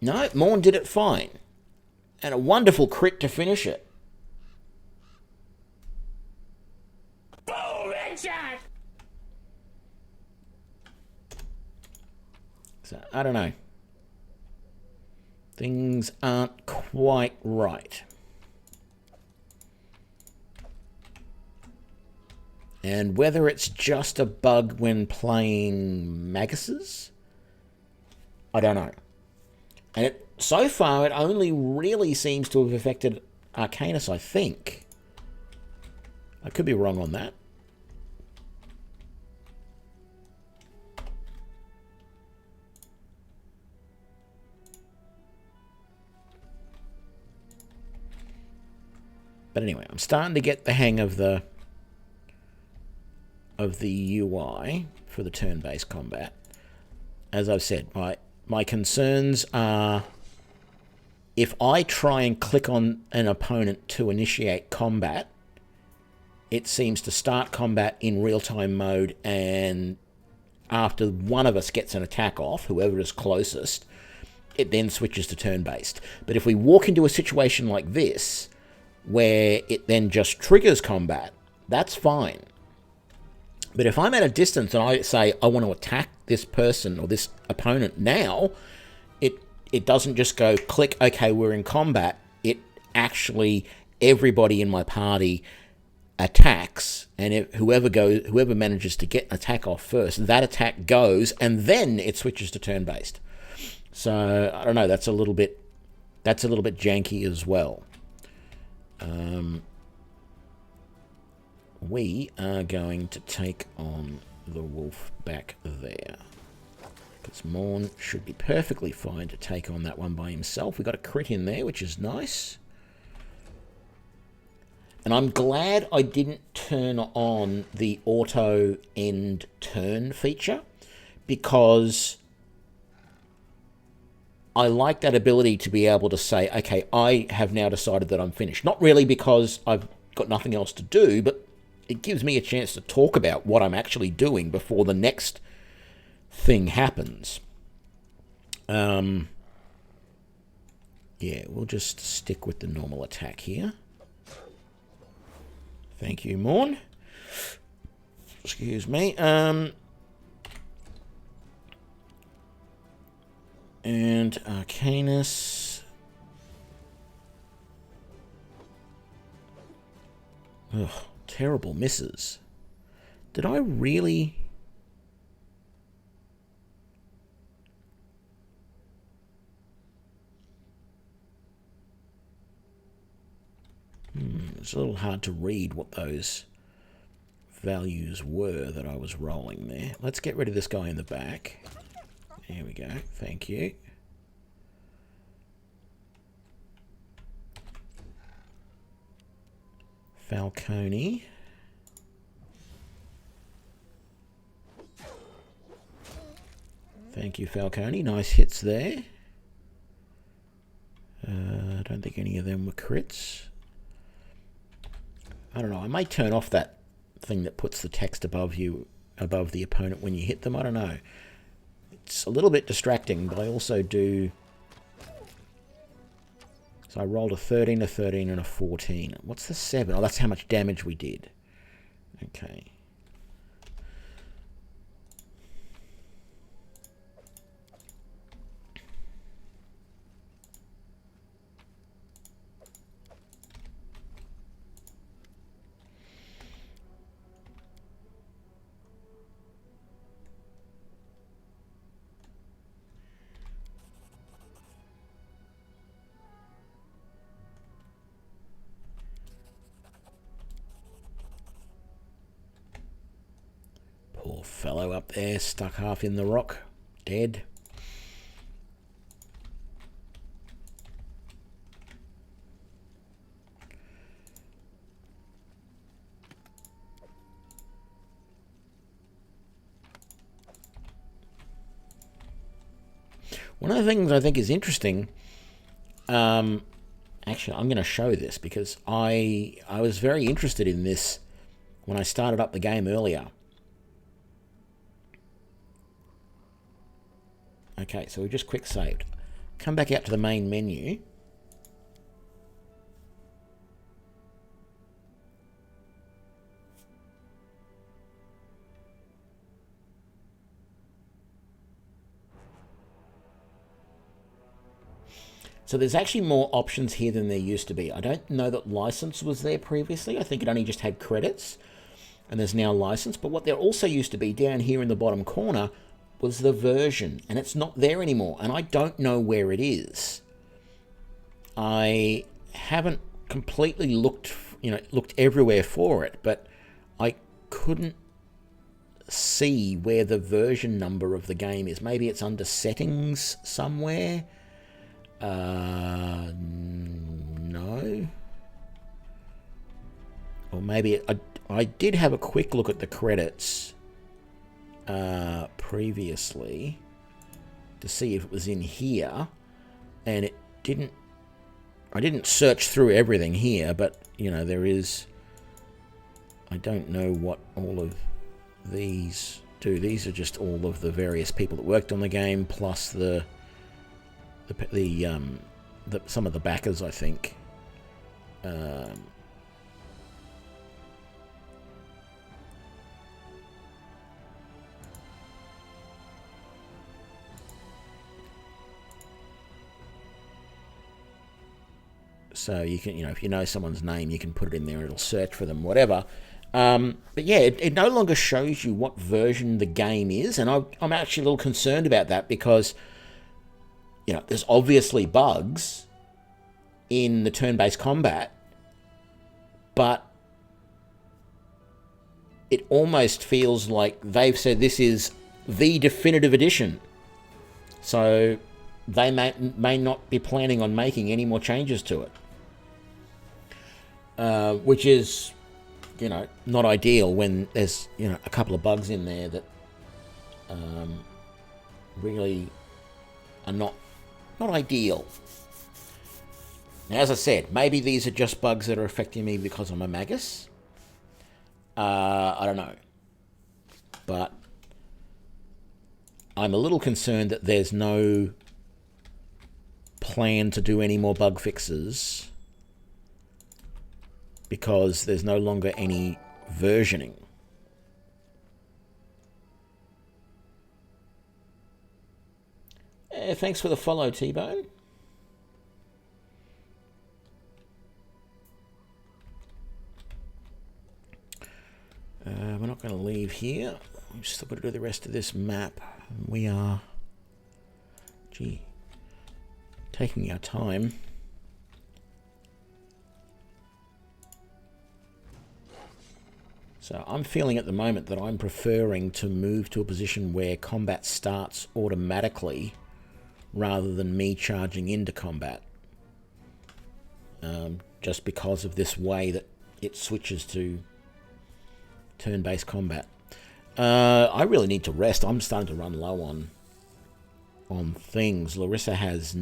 No, Morn did it fine. And a wonderful crit to finish it. Boom, headshot! So, I don't know. Things aren't quite right. And whether it's just a bug when playing Maguses, I don't know. And so far, it only really seems to have affected Arcanus, I think. I could be wrong on that. But anyway, I'm starting to get the hang of the UI for the turn-based combat. As I've said, my concerns are if I try and click on an opponent to initiate combat, it seems to start combat in real-time mode, and after one of us gets an attack off, whoever is closest, it then switches to turn-based. But if we walk into a situation like this, where it then just triggers combat, that's fine. But if I'm at a distance and I say I want to attack this person or this opponent now, it doesn't just go click, okay, we're in combat. It actually, everybody in my party attacks, and whoever manages to get an attack off first, that attack goes, and then it switches to turn-based. So I don't know, that's a little bit janky as well. We are going to take on the wolf back there, because Morn should be perfectly fine to take on that one by himself. We got a crit in there, which is nice. And I'm glad I didn't turn on the auto end turn feature, because I like that ability to be able to say, okay, I have now decided that I'm finished. Not really because I've got nothing else to do, but it gives me a chance to talk about what I'm actually doing before the next thing happens. Yeah, we'll just stick with the normal attack here. Thank you, Morn. Excuse me. And Arcanus. Ugh, terrible misses. Did I really... It's a little hard to read what those values were that I was rolling there. Let's get rid of this guy in the back. There we go. Thank you. Falcone. Thank you, Falcone. Nice hits there. I don't think any of them were crits. I don't know. I may turn off that thing that puts the text above you, above the opponent when you hit them. I don't know. It's a little bit distracting, but I also do... So I rolled a 13, a 13, and a 14. What's the 7? Oh, that's how much damage we did. Okay. Poor fellow up there, stuck half in the rock, dead. One of the things I think is interesting, actually I'm going to show this because I was very interested in this when I started up the game earlier. Okay, so we just quick saved. Come back out to the main menu. So there's actually more options here than there used to be. I don't know that license was there previously. I think it only just had credits. and there's now license. But what there also used to be down here in the bottom corner was the version, and it's not there anymore, and I don't know where it is. I haven't completely looked everywhere for it, but I couldn't see where the version number of the game is. Maybe it's under settings somewhere. No. Or maybe I did have a quick look at the credits previously to see if it was in here, and it didn't. I didn't search through everything here, but there is. I don't know what all of these do. These are just all of the various people that worked on the game, plus some of the backers, I think. So you can, if you know someone's name, you can put it in there and it'll search for them, whatever. But yeah, it no longer shows you what version the game is, and I'm actually a little concerned about that because, there's obviously bugs in the turn-based combat, but it almost feels like they've said this is the definitive edition. So they may not be planning on making any more changes to it. Which is, not ideal when there's, a couple of bugs in there that really are not ideal. Now, as I said, maybe these are just bugs that are affecting me because I'm a magus. I don't know. But I'm a little concerned that there's no plan to do any more bug fixes because there's no longer any versioning. Thanks for the follow, T-Bone. We're not going to leave here. We've still got to do the rest of this map. We are, taking our time. So I'm feeling at the moment that I'm preferring to move to a position where combat starts automatically rather than me charging into combat. Just because of this way that it switches to turn-based combat. I really need to rest. I'm starting to run low on things. Larissa has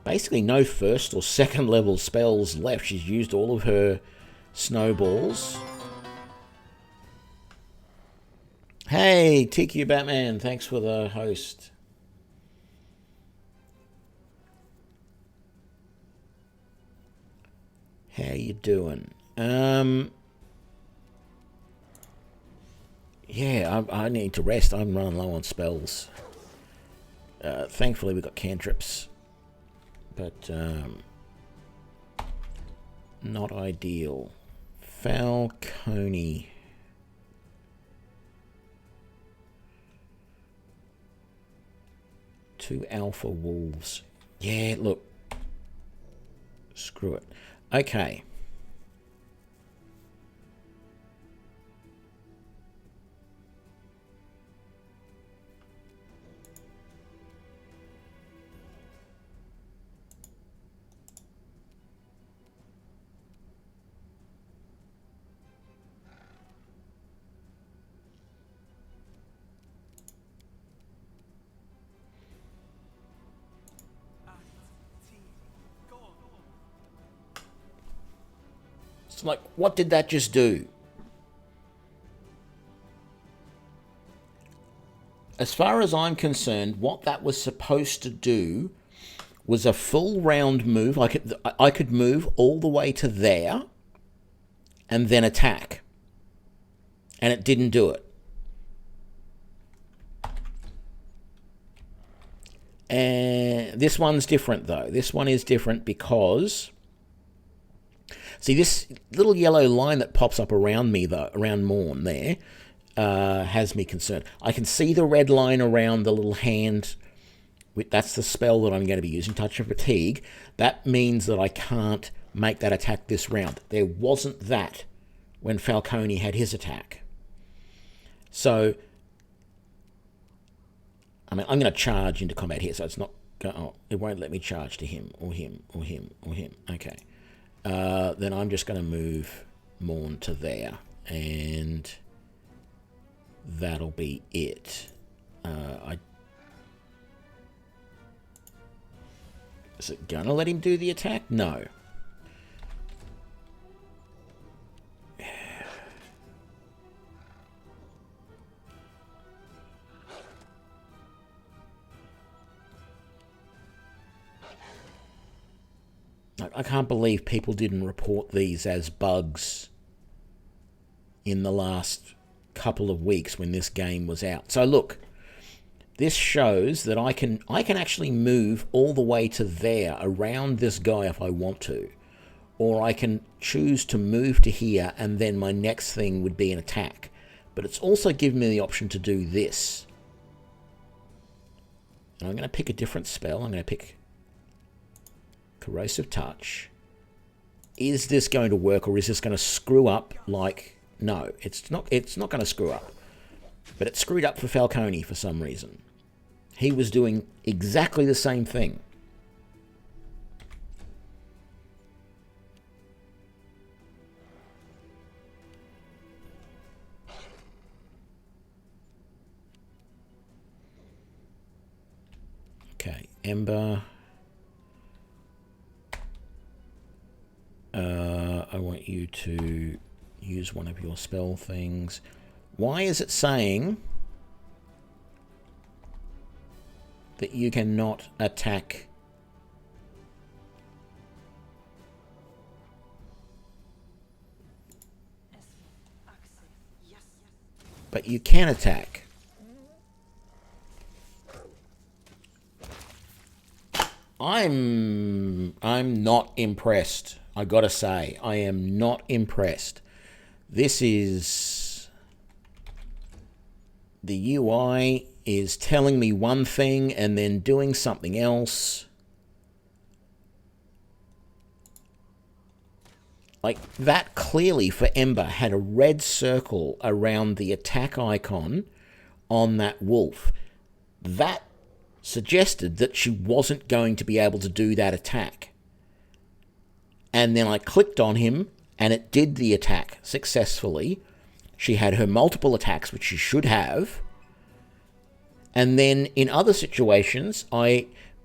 basically no first or second level spells left. She's used all of her snowballs. Hey, TQ Batman, thanks for the host. How you doing? Yeah, I need to rest. I'm running low on spells. Thankfully, we got cantrips, but not ideal. Falcone. Two alpha wolves. Yeah, look. Screw it. Okay. It's like, what did that just do? As far as I'm concerned, what that was supposed to do was a full round move. I could move all the way to there and then attack. And it didn't do it. And this one's different, though. This one is different because See, this little yellow line that pops up around me, though, around Morn there, has me concerned. I can see the red line around the little hand. That's the spell that I'm going to be using, Touch of Fatigue. That means that I can't make that attack this round. There wasn't that when Falcone had his attack. So, I mean, I'm going to charge into combat here, so it's not... Oh, it won't let me charge to him, or him, or him, or him. Okay. Then I'm just going to move Morn to there, and that'll be it. Is it going to let him do the attack? No. I can't believe people didn't report these as bugs in the last couple of weeks when this game was out. So look, this shows that I can actually move all the way to there around this guy if I want to. Or I can choose to move to here and then my next thing would be an attack. But it's also given me the option to do this. And I'm going to pick a different spell. I'm going to pick Corrosive Touch. Is this going to work, or is this going to screw up like... No, it's not going to screw up. But it screwed up for Falcone for some reason. He was doing exactly the same thing. Okay, Ember. I want you to use one of your spell things. Why is it saying that you cannot attack? But you can attack. I'm not impressed. I gotta say, I am not impressed. This is... The UI is telling me one thing and then doing something else. Like, that clearly for Ember had a red circle around the attack icon on that wolf. That suggested that she wasn't going to be able to do that attack. And then I clicked on him, and it did the attack successfully. She had her multiple attacks, which she should have. And then in other situations,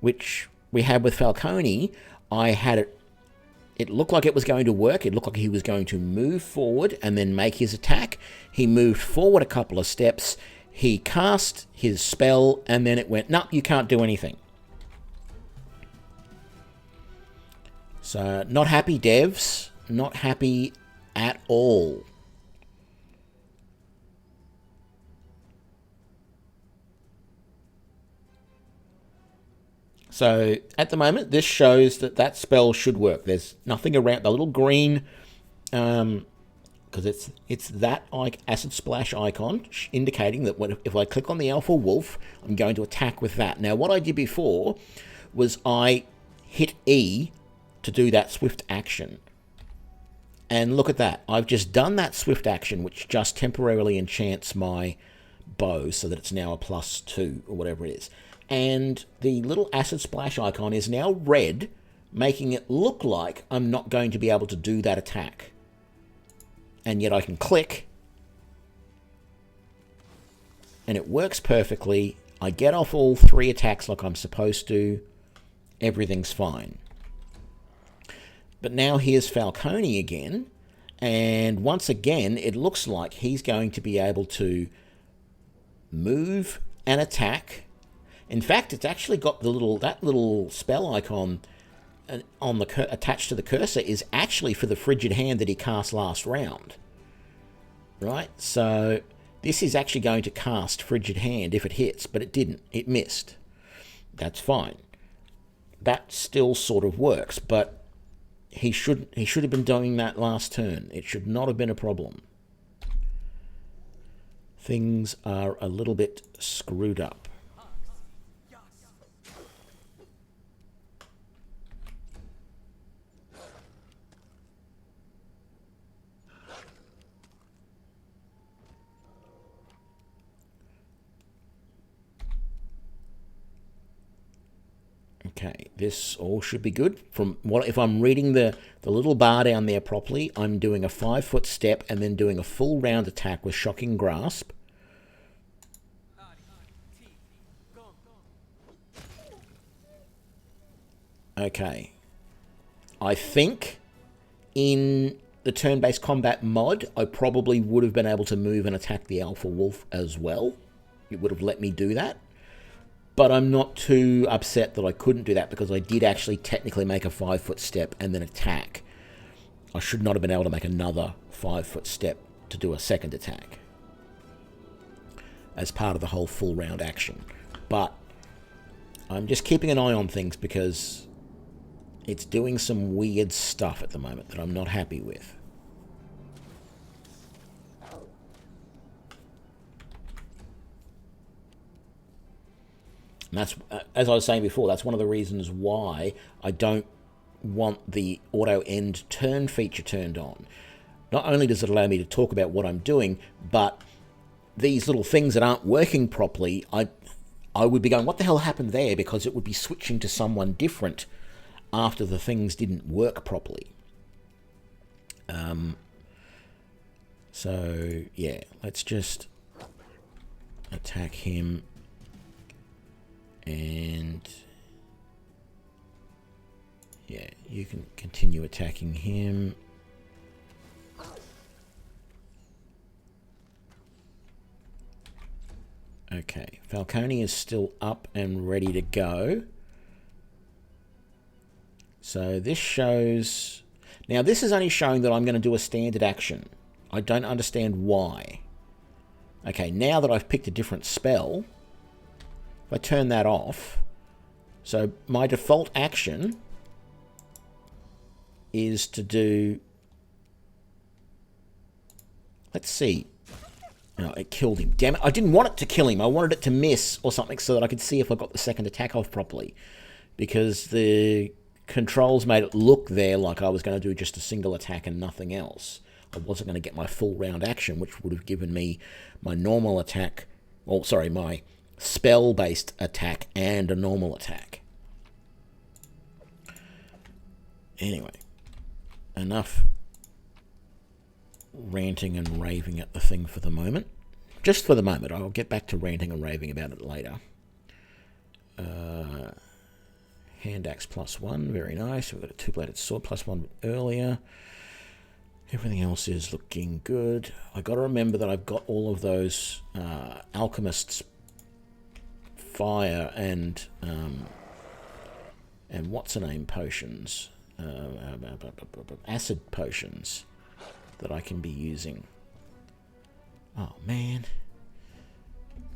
which we had with Falcone, I had it. It looked like it was going to work. It looked like he was going to move forward and then make his attack. He moved forward a couple of steps. He cast his spell, and then it went, no, you can't do anything. So, not happy, devs. Not happy at all. So, at the moment, this shows that that spell should work. There's nothing around the little green, because it's that acid splash icon, indicating that if I click on the alpha wolf, I'm going to attack with that. Now, what I did before was I hit E to do that swift action. And look at that. I've just done that swift action, which just temporarily enchants my bow so that it's now a +2 or whatever it is. And the little acid splash icon is now red, making it look like I'm not going to be able to do that attack. And yet I can click, and it works perfectly. I get off all 3 attacks like I'm supposed to. Everything's fine. But now here's Falcone again, and once again it looks like he's going to be able to move and attack. In fact, it's actually got that little spell icon on the attached to the cursor is actually for the frigid hand that he cast last round. Right? So this is actually going to cast frigid hand if it hits, but it didn't. It missed. That's fine. That still sort of works, but he should have been doing that last turn. It should not have been a problem. Things are a little bit screwed up. Okay, this all should be good. From what if I'm reading the little bar down there properly, I'm doing a 5-foot step and then doing a full round attack with Shocking Grasp. Okay. I think in the turn-based combat mod, I probably would have been able to move and attack the Alpha Wolf as well. It would have let me do that. But I'm not too upset that I couldn't do that because I did actually technically make a 5-foot step and then attack. I should not have been able to make another 5-foot step to do a second attack as part of the whole full round action. But I'm just keeping an eye on things because it's doing some weird stuff at the moment that I'm not happy with. And that's, as I was saying before, that's one of the reasons why I don't want the auto end turn feature turned on. Not only does it allow me to talk about what I'm doing, but these little things that aren't working properly, I would be going, what the hell happened there? Because it would be switching to someone different after the things didn't work properly. So, yeah, let's just attack him. And yeah, you can continue attacking him. Okay, Falcone is still up and ready to go. So this shows... Now this is only showing that I'm going to do a standard action. I don't understand why. Okay, now that I've picked a different spell... If I turn that off, so my default action is to do, let's see, no, it killed him. Damn it, I didn't want it to kill him. I wanted it to miss or something so that I could see if I got the second attack off properly. Because the controls made it look there like I was going to do just a single attack and nothing else. I wasn't going to get my full round action, which would have given me my normal attack, well, sorry, my spell-based attack and a normal attack. Anyway, enough ranting and raving at the thing for the moment. Just for the moment. I'll get back to ranting and raving about it later. Hand axe +1, very nice. We've got a two-bladed sword +1 earlier. Everything else is looking good. I got to remember that I've got all of those alchemists fire and what's her name potions, acid potions that I can be using. Oh man!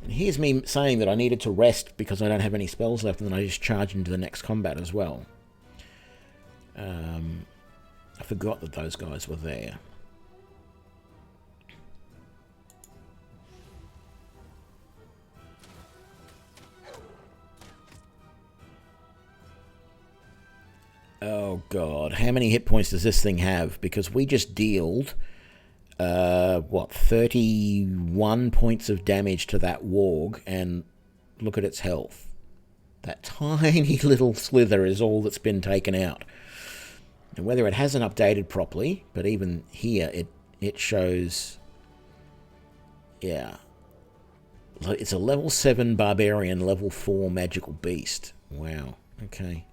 And here's me saying that I needed to rest because I don't have any spells left, and then I just charge into the next combat as well. I forgot that those guys were there. Oh god, how many hit points does this thing have? Because we just dealt, 31 points of damage to that warg, and look at its health. That tiny little slither is all that's been taken out. And whether it hasn't updated properly, but even here it shows, yeah, it's a level 7 barbarian, level 4 magical beast. Wow, okay.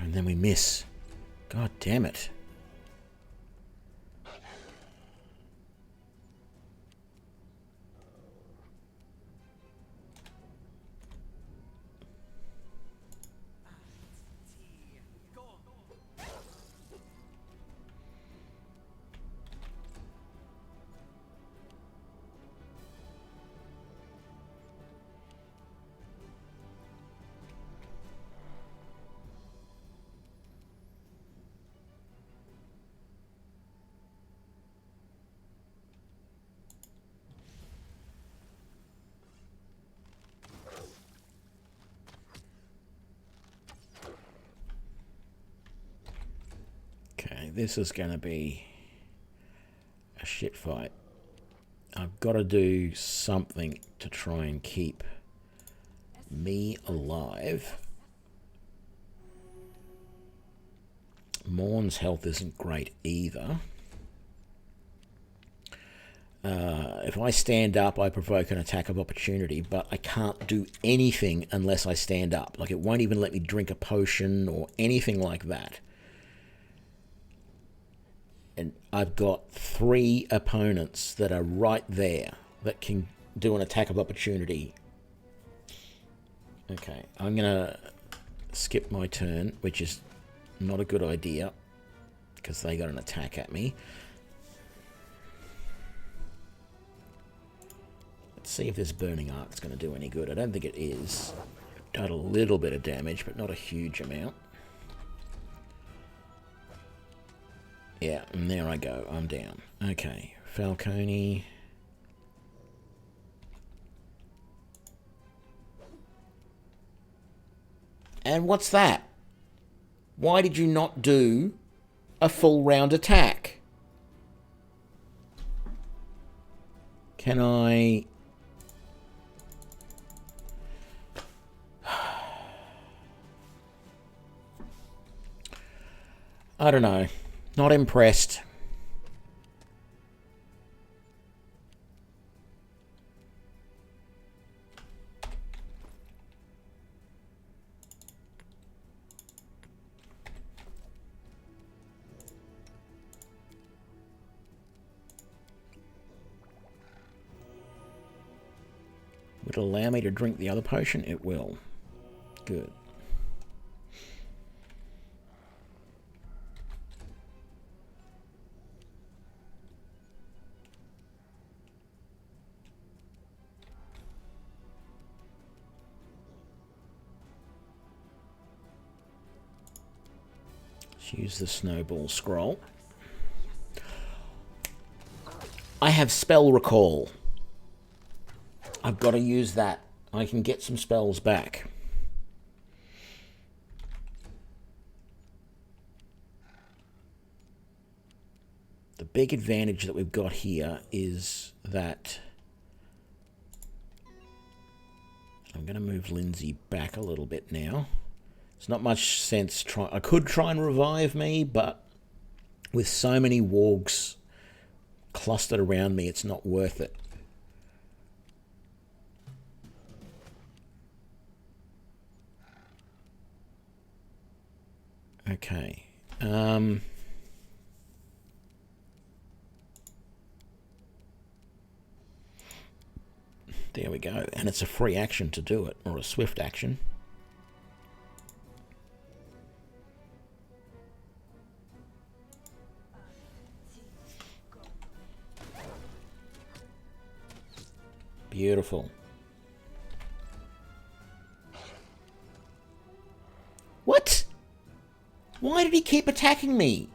And then we miss. God damn it. this is going to be a shit fight. I've got to do something to try and keep me alive. Morn's health isn't great either. If I stand up, I provoke an attack of opportunity, but I can't do anything unless I stand up. Like, it won't even let me drink a potion or anything like that. And I've got 3 opponents that are right there that can do an attack of opportunity. Okay, I'm going to skip my turn, which is not a good idea because they got an attack at me. Let's see if this Burning Arc's going to do any good. I don't think it is. I've done a little bit of damage, but not a huge amount. Yeah, and there I go. I'm down. Okay, Falcone. And what's that? Why did you not do a full round attack? Can I... I don't know. Not impressed. Would it allow me to drink the other potion? It will. Good. Let's use the snowball scroll. I have spell recall. I've got to use that. I can get some spells back. The big advantage that we've got here is that I'm going to move Lindsay back a little bit now. It's not much sense trying. I could try and revive me, but with so many wargs clustered around me, it's not worth it. Okay. There we go. And it's a free action to do it, or a swift action. Beautiful. What? Why did he keep attacking me?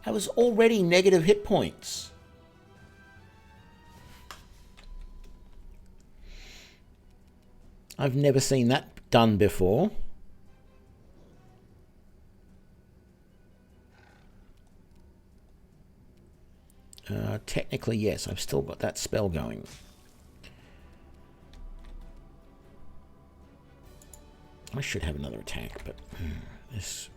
I was already negative hit points. I've never seen that done before. Technically, yes, I've still got that spell going. I should have another attack, but this...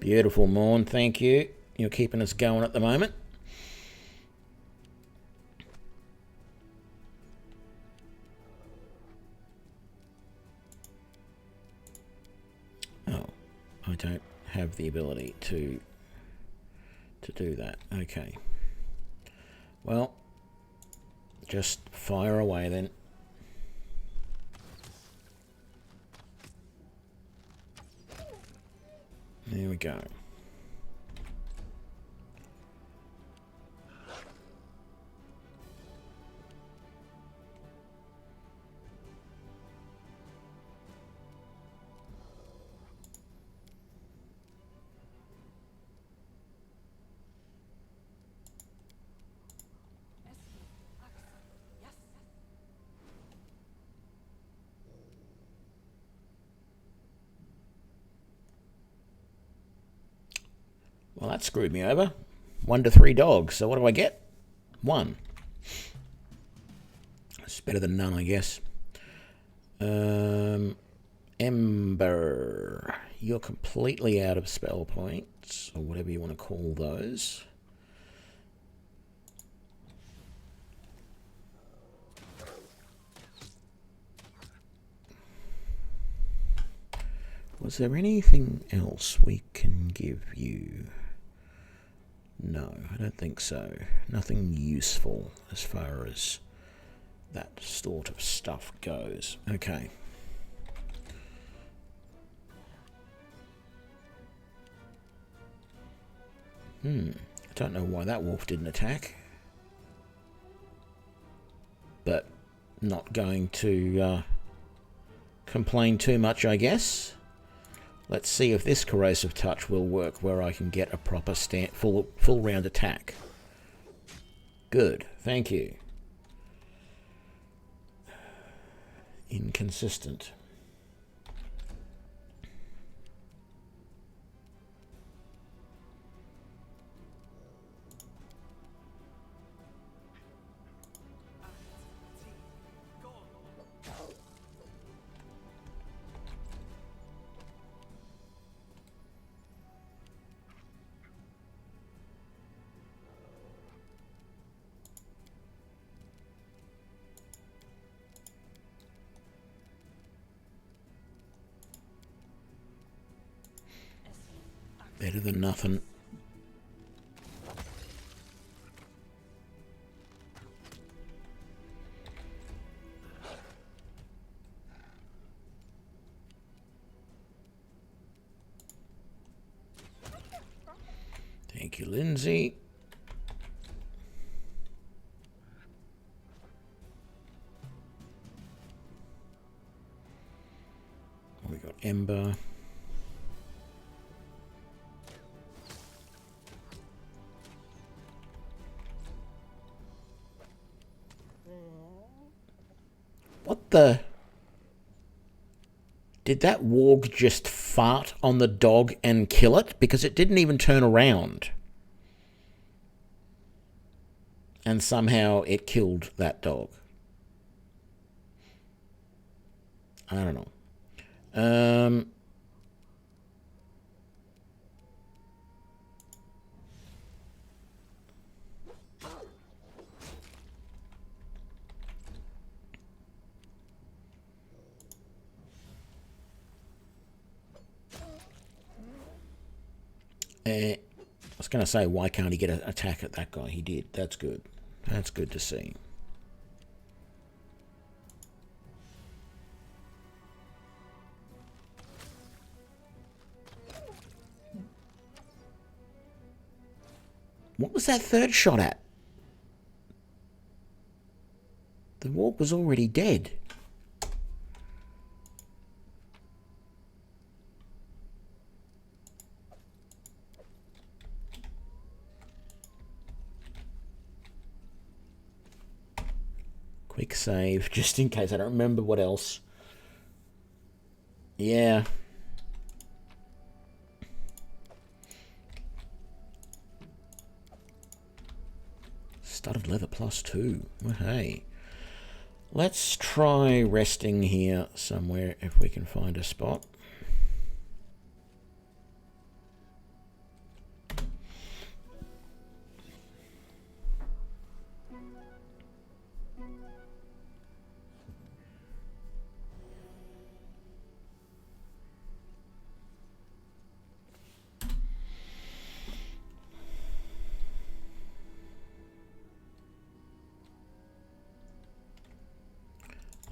Beautiful, Morn, thank you. You're keeping us going at the moment. Oh, I don't have the ability to do that. Okay. Well, just fire away then. There we go. Well, that screwed me over. 1 to 3 dogs. So what do I get? 1. It's better than none, I guess. Ember. You're completely out of spell points, or whatever you want to call those. Was there anything else we can give you? No, I don't think so. Nothing useful as far as that sort of stuff goes. Okay. I don't know why that wolf didn't attack. But not going to complain too much, I guess. Let's see if this corrosive touch will work where I can get a proper full round attack. Good, thank you. Inconsistent. Better than nothing. Thank you, Lindsay. We got Ember. What the? Did that warg just fart on the dog and kill it? Because it didn't even turn around. And somehow it killed that dog. I don't know. I was going to say, why can't he get an attack at that guy? He did. That's good. That's good to see. What was that third shot at? The warg was already dead. Quick save, just in case. I don't remember what else. Yeah. Studded leather +2. Well, hey. Let's try resting here somewhere if we can find a spot.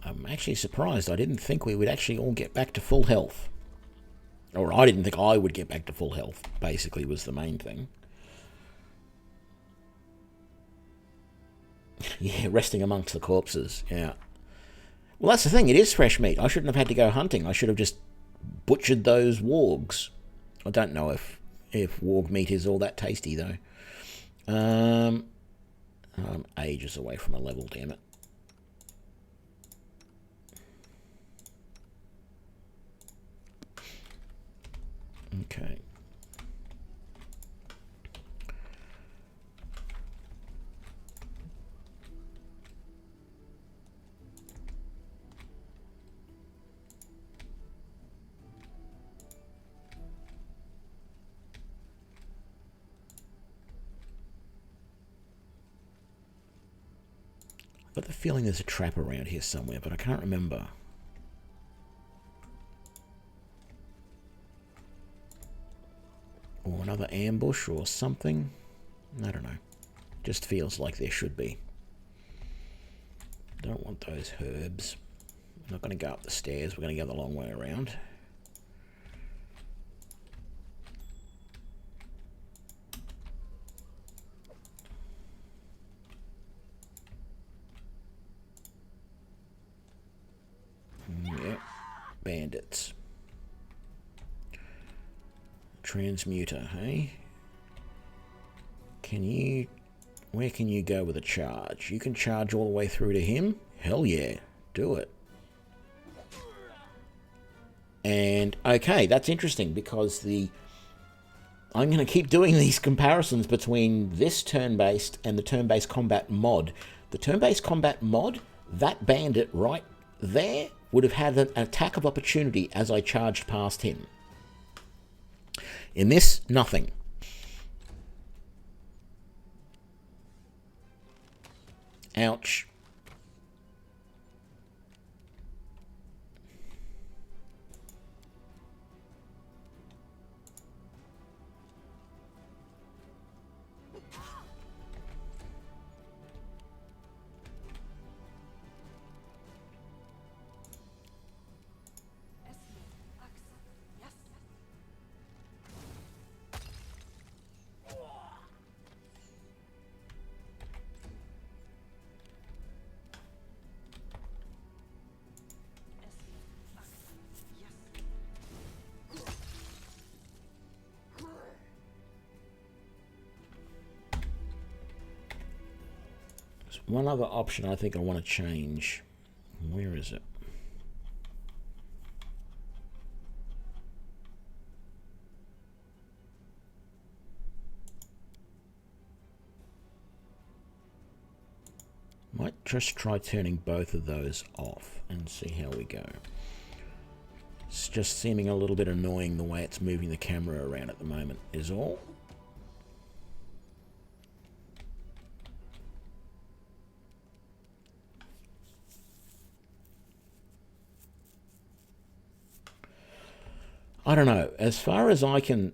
I'm actually surprised. I didn't think we would actually all get back to full health. Or I didn't think I would get back to full health, basically, was the main thing. Yeah, resting amongst the corpses, yeah. Well, that's the thing. It is fresh meat. I shouldn't have had to go hunting. I should have just butchered those wargs. I don't know if warg meat is all that tasty, though. I'm ages away from a level, damn it. Okay. got the feeling there's a trap around here somewhere, but I can't remember. Or another ambush or something. I don't know. Just feels like there should be. Don't want those herbs. I'm not going to go up the stairs. We're going to go the long way around. Yep. Bandits. Transmuter, hey? Can you... Where can you go with a charge? You can charge all the way through to him? Hell yeah. Do it. And, okay, that's interesting because I'm going to keep doing these comparisons between this turn-based and the turn-based combat mod. The turn-based combat mod, that bandit right there would have had an attack of opportunity as I charged past him. In this, nothing. Ouch. One other option I think I want to change. Where is it? Might just try turning both of those off and see how we go. It's just seeming a little bit annoying the way it's moving the camera around at the moment is all. I don't know. As far as I can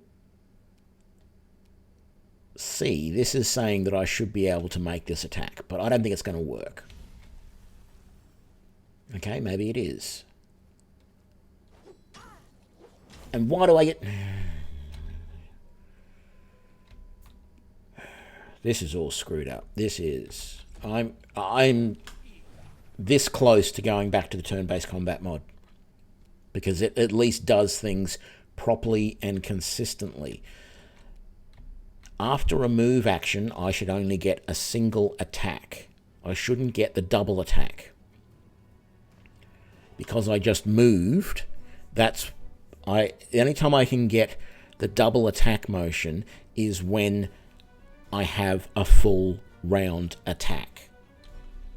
see, this is saying that I should be able to make this attack, but I don't think it's going to work. Okay, maybe it is. And why do I get... This is all screwed up. This is... I'm this close to going back to the turn-based combat mod. Because it at least does things properly and consistently. After a move action, I should only get a single attack. I shouldn't get the double attack. Because I just moved, the only time I can get the double attack motion is when I have a full round attack.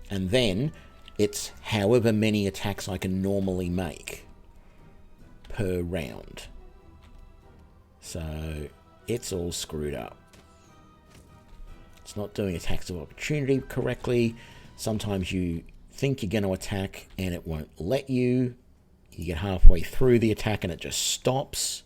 And then it's however many attacks I can normally make per round. So it's all screwed up. It's not doing attacks of opportunity correctly. Sometimes you think you're going to attack and it won't let you. You get halfway through the attack and it just stops.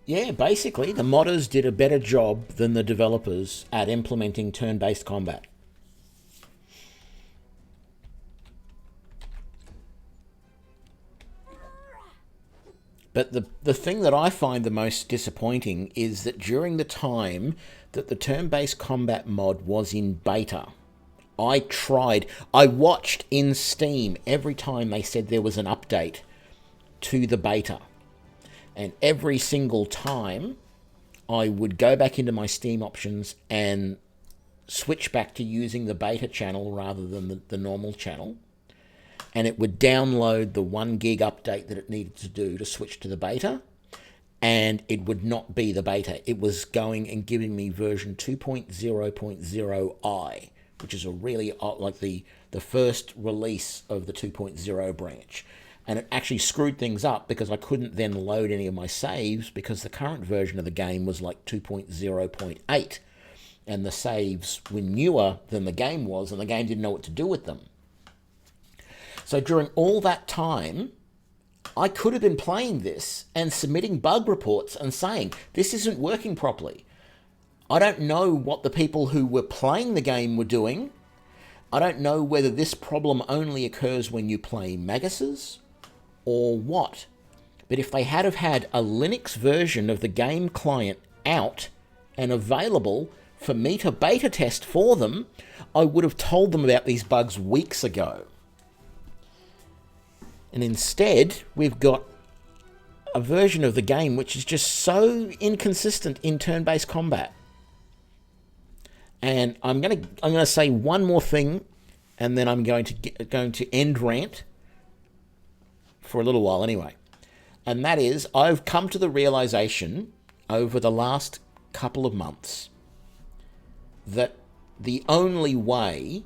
Yeah, basically, the modders did a better job than the developers at implementing turn-based combat. But the thing that I find the most disappointing is that during the time that the turn-based combat mod was in beta, I watched in Steam every time they said there was an update to the beta. And every single time I would go back into my Steam options and switch back to using the beta channel rather than the normal channel. And it would download the 1 gig update that it needed to do to switch to the beta. And it would not be the beta. It was going and giving me version 2.0.0i, which is a really like the first release of the 2.0 branch. And it actually screwed things up because I couldn't then load any of my saves because the current version of the game was like 2.0.8. And the saves were newer than the game was, and the game didn't know what to do with them. So during all that time, I could have been playing this and submitting bug reports and saying, this isn't working properly. I don't know what the people who were playing the game were doing. I don't know whether this problem only occurs when you play Maguses or what. But if they had have had a Linux version of the game client out and available for me to beta test for them, I would have told them about these bugs weeks ago. And instead, we've got a version of the game which is just so inconsistent in turn-based combat. And I'm going to say one more thing, and then I'm going to end rant for a little while anyway. And that is, I've come to the realization over the last couple of months that the only way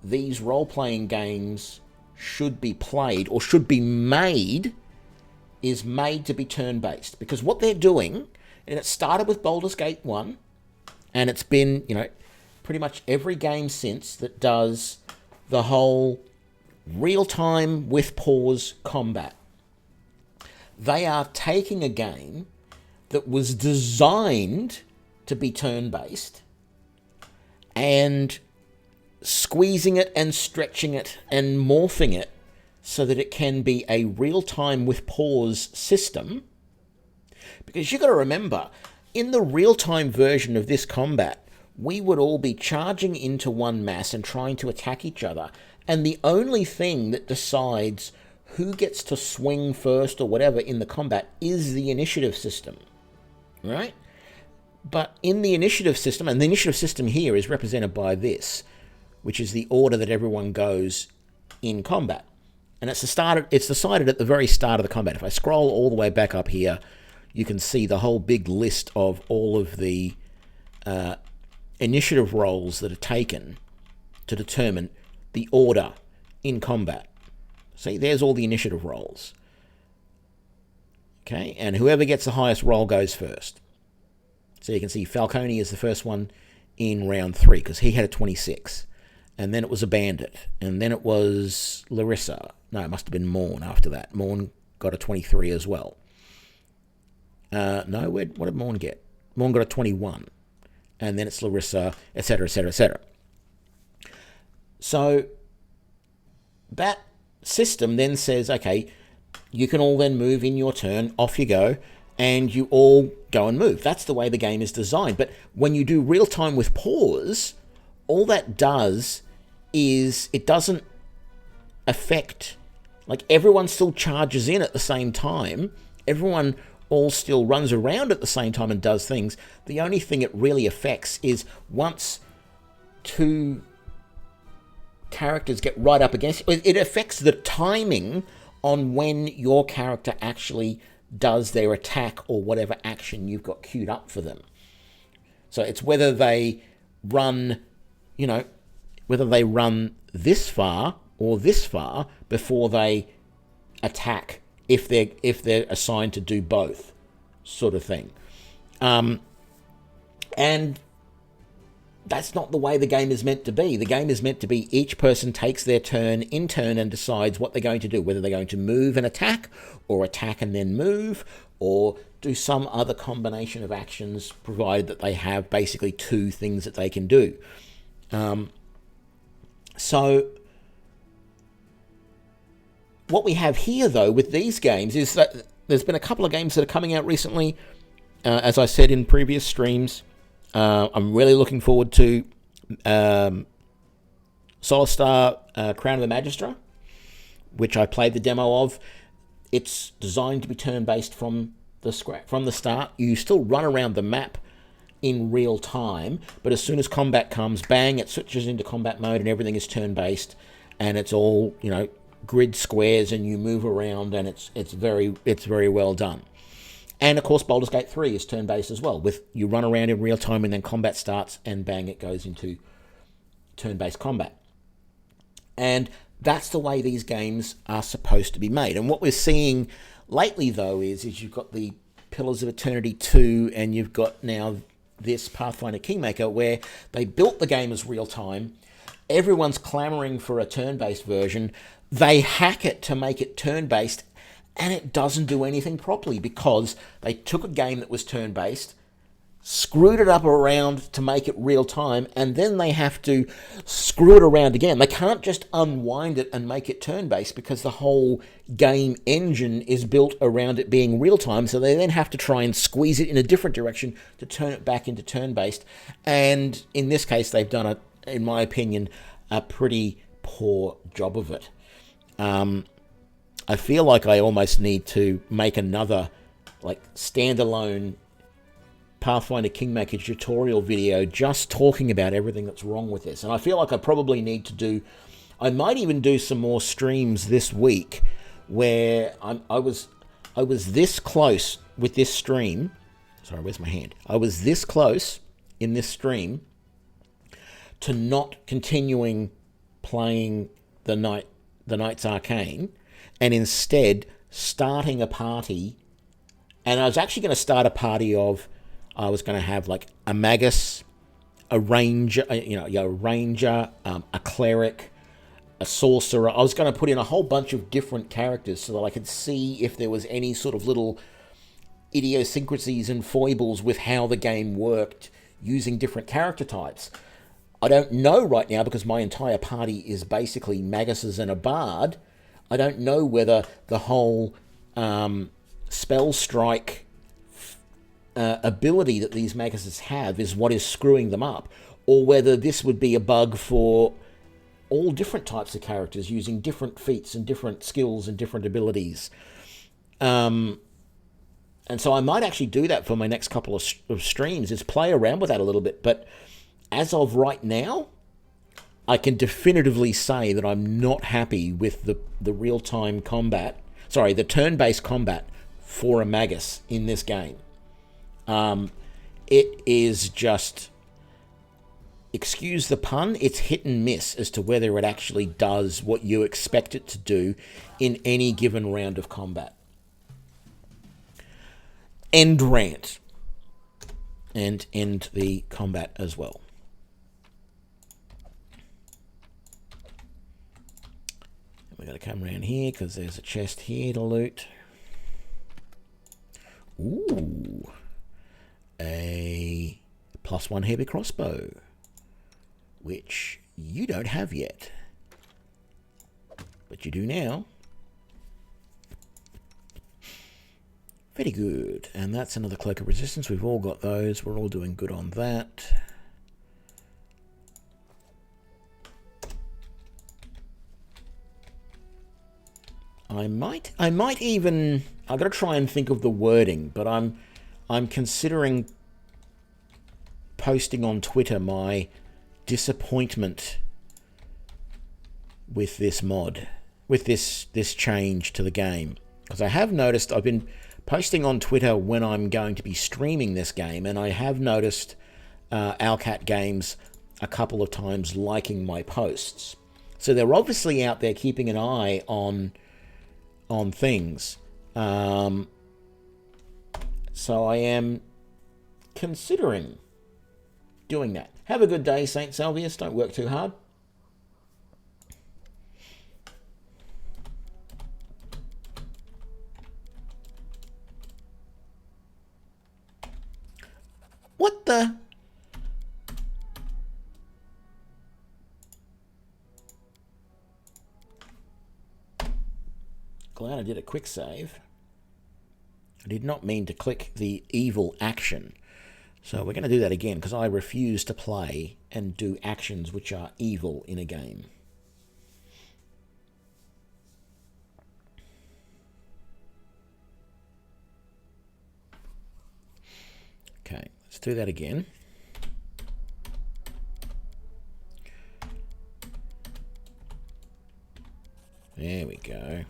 these role-playing games should be played or should be made is made to be turn-based. Because what they're doing, and it started with Baldur's Gate 1, and it's been, pretty much every game since that does the whole real-time with pause combat. They are taking a game that was designed to be turn-based and squeezing it and stretching it and morphing it so that it can be a real-time with pause system. Because you've got to remember, in the real-time version of this combat, we would all be charging into one mass and trying to attack each other. And the only thing that decides who gets to swing first or whatever in the combat is the initiative system, right? But in the initiative system, and the initiative system here is represented by this, which is the order that everyone goes in combat. And it's decided at the very start of the combat. If I scroll all the way back up here, you can see the whole big list of all of the initiative rolls that are taken to determine the order in combat. See, there's all the initiative rolls. Okay, and whoever gets the highest roll goes first. So you can see Falcone is the first one in round 3 because he had a 26. And then it was a bandit. And then it was Larissa. No, it must have been Morn after that. Morn got a 23 as well. No, what did Morn get? Morn got a 21. And then it's Larissa, etc., etc., etc. So that system then says, okay, you can all then move in your turn, off you go, and you all go and move. That's the way the game is designed. But when you do real-time with pause, all that does is it doesn't affect, like everyone still charges in at the same time. Everyone all still runs around at the same time and does things. The only thing it really affects is once two characters get right up against it, it affects the timing on when your character actually does their attack or whatever action you've got queued up for them. So it's whether they run, whether they run this far or this far before they attack, if they're assigned to do both, sort of thing. And that's not the way the game is meant to be. The game is meant to be each person takes their turn in turn and decides what they're going to do, whether they're going to move and attack, or attack and then move, or do some other combination of actions, provided that they have basically two things that they can do. So what we have here, though, with these games is that there's been a couple of games that are coming out recently, as I said in previous streams. I'm really looking forward to Solar Crown of the Magistra, which I played the demo of. It's designed to be turn-based from from the start. You still run around the map in real time, but as soon as combat comes, bang, it switches into combat mode and everything is turn-based, and it's all, you know, grid squares, and you move around, and it's very well done. And of course, Baldur's Gate 3 is turn-based as well, with you run around in real time and then combat starts and bang, it goes into turn-based combat. And that's the way these games are supposed to be made. And what we're seeing lately, though, is you've got the Pillars of Eternity 2, and you've got now this Pathfinder Kingmaker, where they built the game as real time. Everyone's clamoring for a turn-based version. They hack it to make it turn-based, and it doesn't do anything properly, because they took a game that was turn-based, screwed it up around to make it real time, and then they have to screw it around again. They can't just unwind it and make it turn-based, because the whole game engine is built around it being real time, so they then have to try and squeeze it in a different direction to turn it back into turn-based. And in this case, they've done, in my opinion, a pretty poor job of it. I feel like I almost need to make another standalone Pathfinder Kingmaker tutorial video just talking about everything that's wrong with this. And I feel like I probably need to I might even do some more streams this week where I was this close with this stream. Sorry, where's my hand? I was this close in this stream to not continuing playing the Knights Arcane, and instead starting a party. And I was actually going to start a party of, I was going to have a magus, a ranger, a cleric, a sorcerer. I was going to put in a whole bunch of different characters so that I could see if there was any sort of little idiosyncrasies and foibles with how the game worked using different character types. I don't know right now, because my entire party is basically maguses and a bard. I don't know whether the whole spell strike ability that these maguses have is what is screwing them up, or whether this would be a bug for all different types of characters using different feats and different skills and different abilities. And so I might actually do that for my next couple of streams, is play around with that a little bit. But as of right now, I can definitively say that I'm not happy with the real-time combat, the turn-based combat for a magus in this game. It is just, excuse the pun, it's hit and miss as to whether it actually does what you expect it to do in any given round of combat. End rant. And end the combat as well. We're going to come around here because there's a chest here to loot. Ooh. A +1 heavy crossbow, which you don't have yet. But you do now. Very good. And that's another cloak of resistance. We've all got those. We're all doing good on that. I might even, I've got to try and think of the wording, but I'm considering posting on Twitter my disappointment with this mod, with this change to the game. Because I have noticed, I've been posting on Twitter when I'm going to be streaming this game, and I have noticed Owlcat Games a couple of times liking my posts. So they're obviously out there keeping an eye on things. So I am considering doing that. Have a good day, St. Salvius. Don't work too hard. What the? Glad I did a quick save. I did not mean to click the evil action. So we're going to do that again, because I refuse to play and do actions which are evil in a game. do that again. There we go.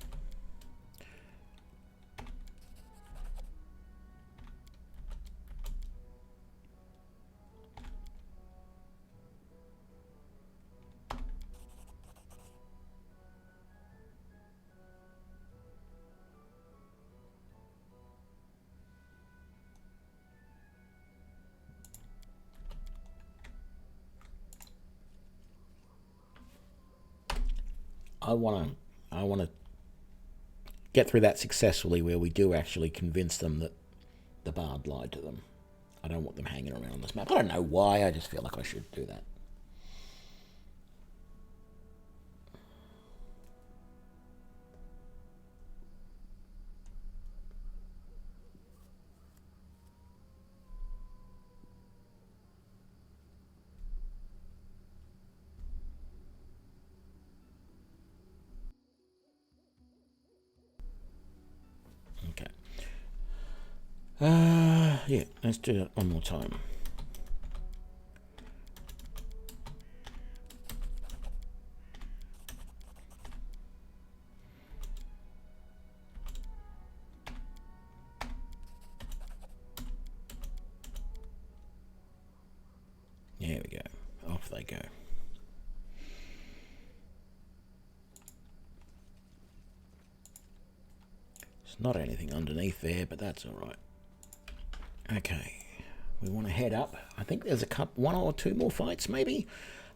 I want to get through that successfully where we do actually convince them that the bard lied to them. I don't want them hanging around on this map. I don't know why, I just feel like I should do that. Okay. Yeah, let's do that one more time. There we go. Off they go. There's not anything underneath there, but that's all right. Okay, we want to head up. I think there's one or two more fights, maybe.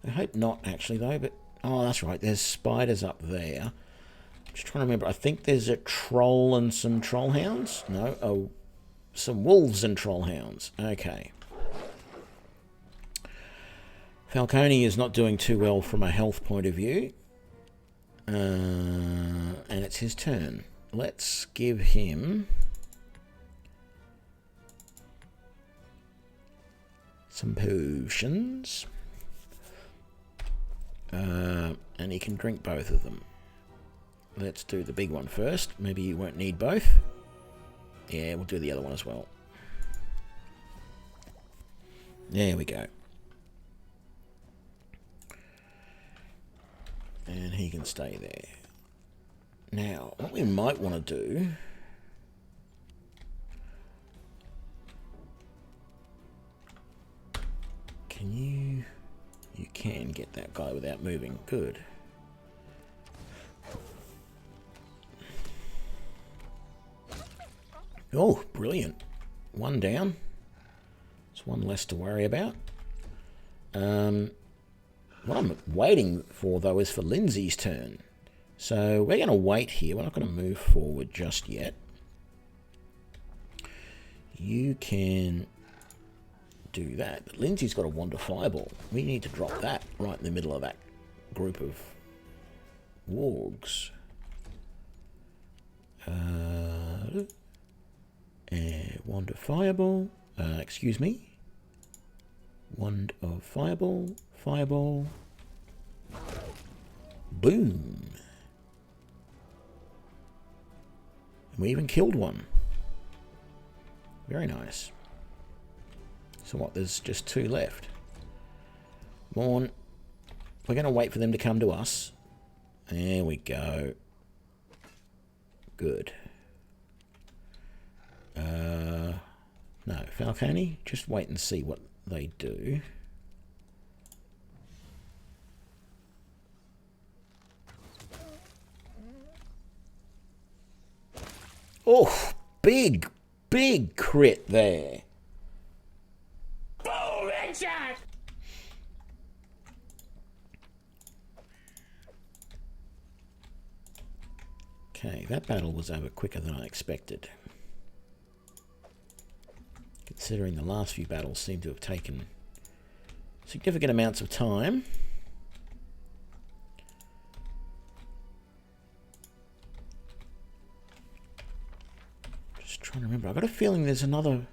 I hope not, actually, though. But oh, that's right. There's spiders up there. I'm just trying to remember. I think there's a troll and some troll hounds. No, oh, some wolves and troll hounds. Okay. Falcone is not doing too well from a health point of view. And it's his turn. Let's give him some potions. And he can drink both of them. Let's do the big one first. Maybe you won't need both. Yeah, we'll do the other one as well. There we go. And he can stay there. Now, what we might want to do... Can you... You can get that guy without moving. Good. Oh, brilliant. One down. It's one less to worry about. What I'm waiting for, though, is for Lindsay's turn. So we're going to wait here. We're not going to move forward just yet. You can do that. But Lindsay's got a Wand of Fireball. We need to drop that right in the middle of that group of wargs. Wand of Fireball. Excuse me. Wand of Fireball. Fireball. Boom. And we even killed one. Very nice. So what, there's just two left. Morn. We're going to wait for them to come to us. There we go. Good. No, Falcone, just wait and see what they do. Oh, big crit there. Boom, headshot! Okay, that battle was over quicker than I expected. Considering the last few battles seem to have taken significant amounts of time. Just trying to remember. I've got a feeling there's another...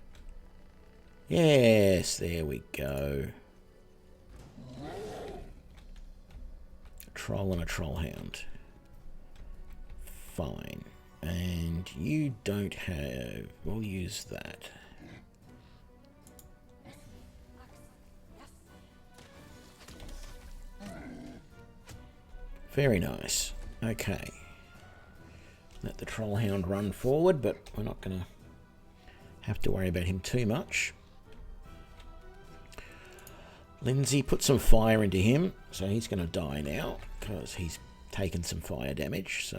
Yes, there we go. A troll and a troll hound. Fine. And you don't have... We'll use that. Very nice. Okay. Let the Trollhound run forward, but we're not going to have to worry about him too much. Lindsay, put some fire into him, so he's going to die now, because he's taken some fire damage, so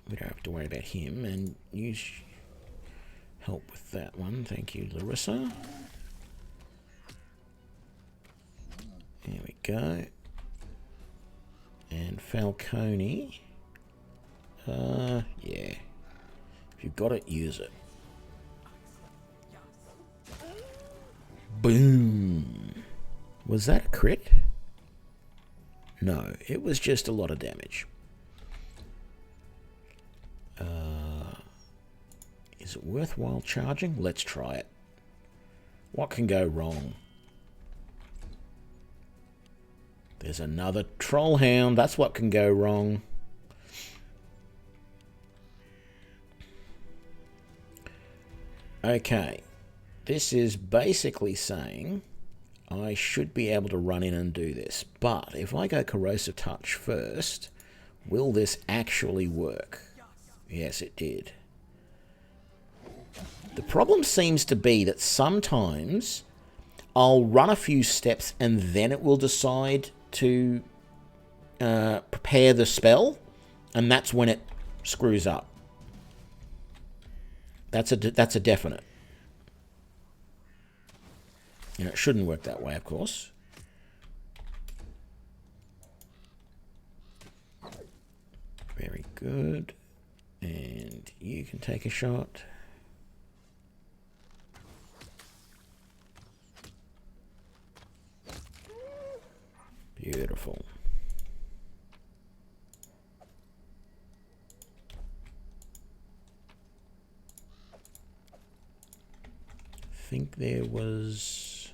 we don't have to worry about him. And use help with that one. Thank you, Larissa. There we go. And Falcone. Yeah. If you've got it, use it. Boom. Was that a crit? No, it was just a lot of damage. Is it worthwhile charging? Let's try it. What can go wrong? There's another Trollhound. That's what can go wrong. Okay. This is basically saying I should be able to run in and do this. But if I go Corrosive Touch first, will this actually work? Yes, it did. The problem seems to be that sometimes I'll run a few steps and then it will decide to prepare the spell, and that's when it screws up. That's a definite. You know, it shouldn't work that way, of course. Very good. And you can take a shot. Beautiful. I think there was...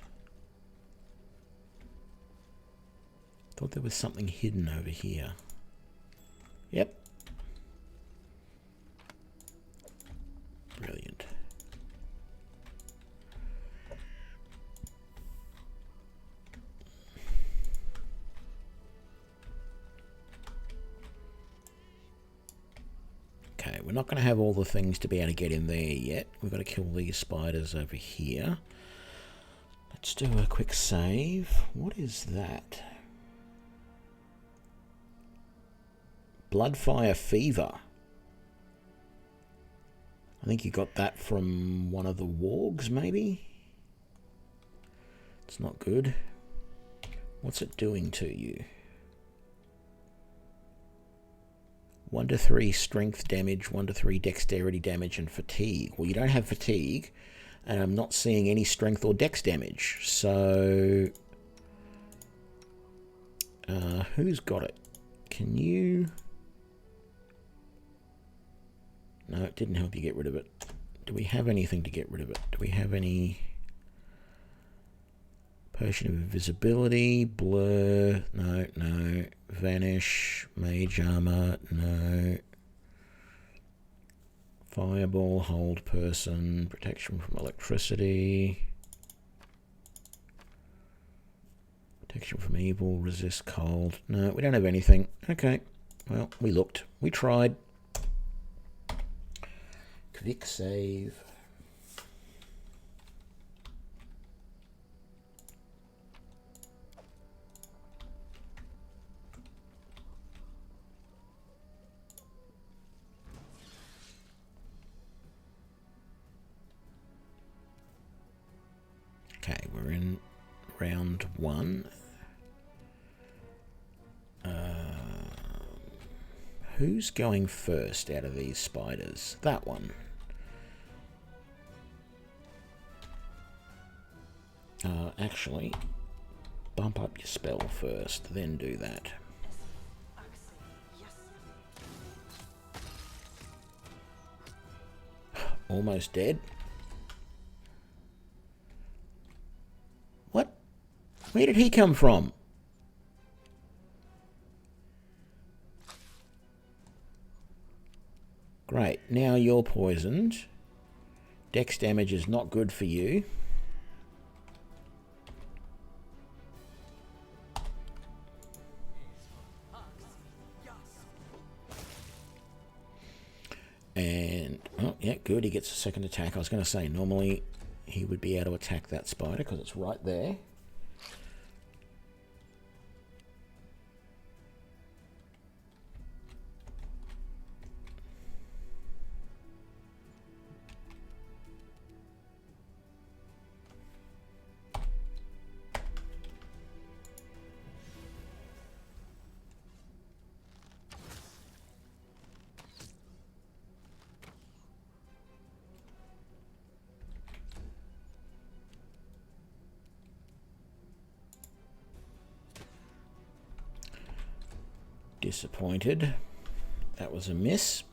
thought there was something hidden over here. Yep. Brilliant. Okay, we're not going to have all the things to be able to get in there yet. We've got to kill these spiders over here. Let's do a quick save. What is that? Bloodfire Fever. I think you got that from one of the wargs, maybe? It's not good. What's it doing to you? 1 to 3 strength damage, 1 to 3 dexterity damage, and fatigue. Well, you don't have fatigue, and I'm not seeing any strength or dex damage. So, who's got it? Can you... No, it didn't help you get rid of it. Do we have anything to get rid of it? Do we have any... Potion of Invisibility, Blur, no. Vanish, Mage Armor, no. Fireball, Hold Person, Protection from Electricity. Protection from Evil, Resist Cold. No, we don't have anything. Okay, well, we looked. We tried. Quick save. Okay, we're in round 1. Who's going first out of these spiders? That one. Actually, bump up your spell first, then do that. Almost dead. What? Where did he come from? Great, now you're poisoned. Dex damage is not good for you. And, oh, yeah, good. He gets a second attack. I was going to say, normally he would be able to attack that spider because it's right there. Disappointed. That was a miss.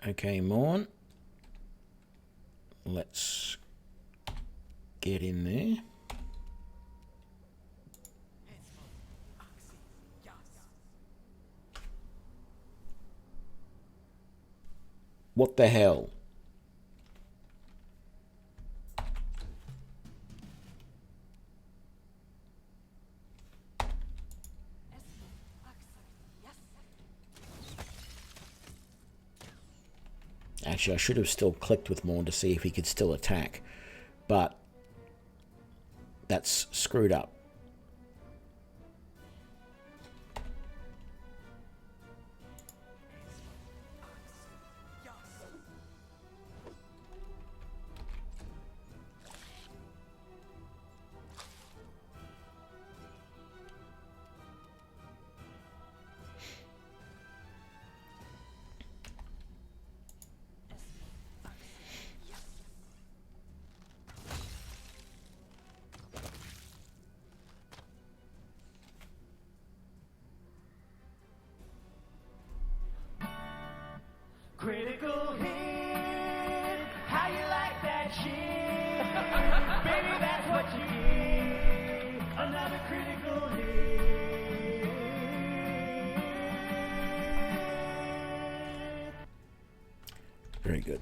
Okay, Morn. Let's get in there. What the hell? Actually, I should have still clicked with Morn to see if he could still attack. But that's screwed up. Critical hit, how you like that shit? Baby, that's what you get. Another critical hit. Very good.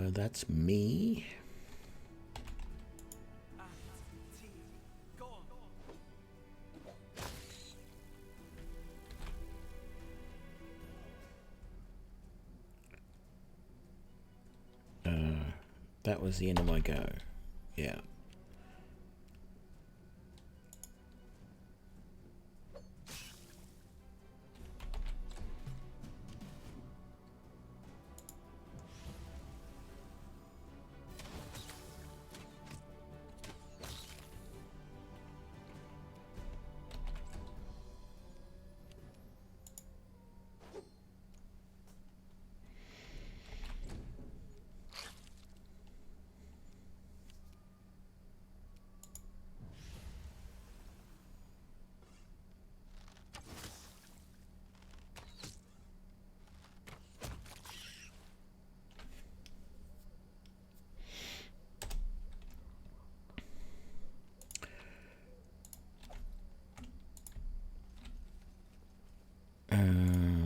That's me. That was the end of my go. Yeah.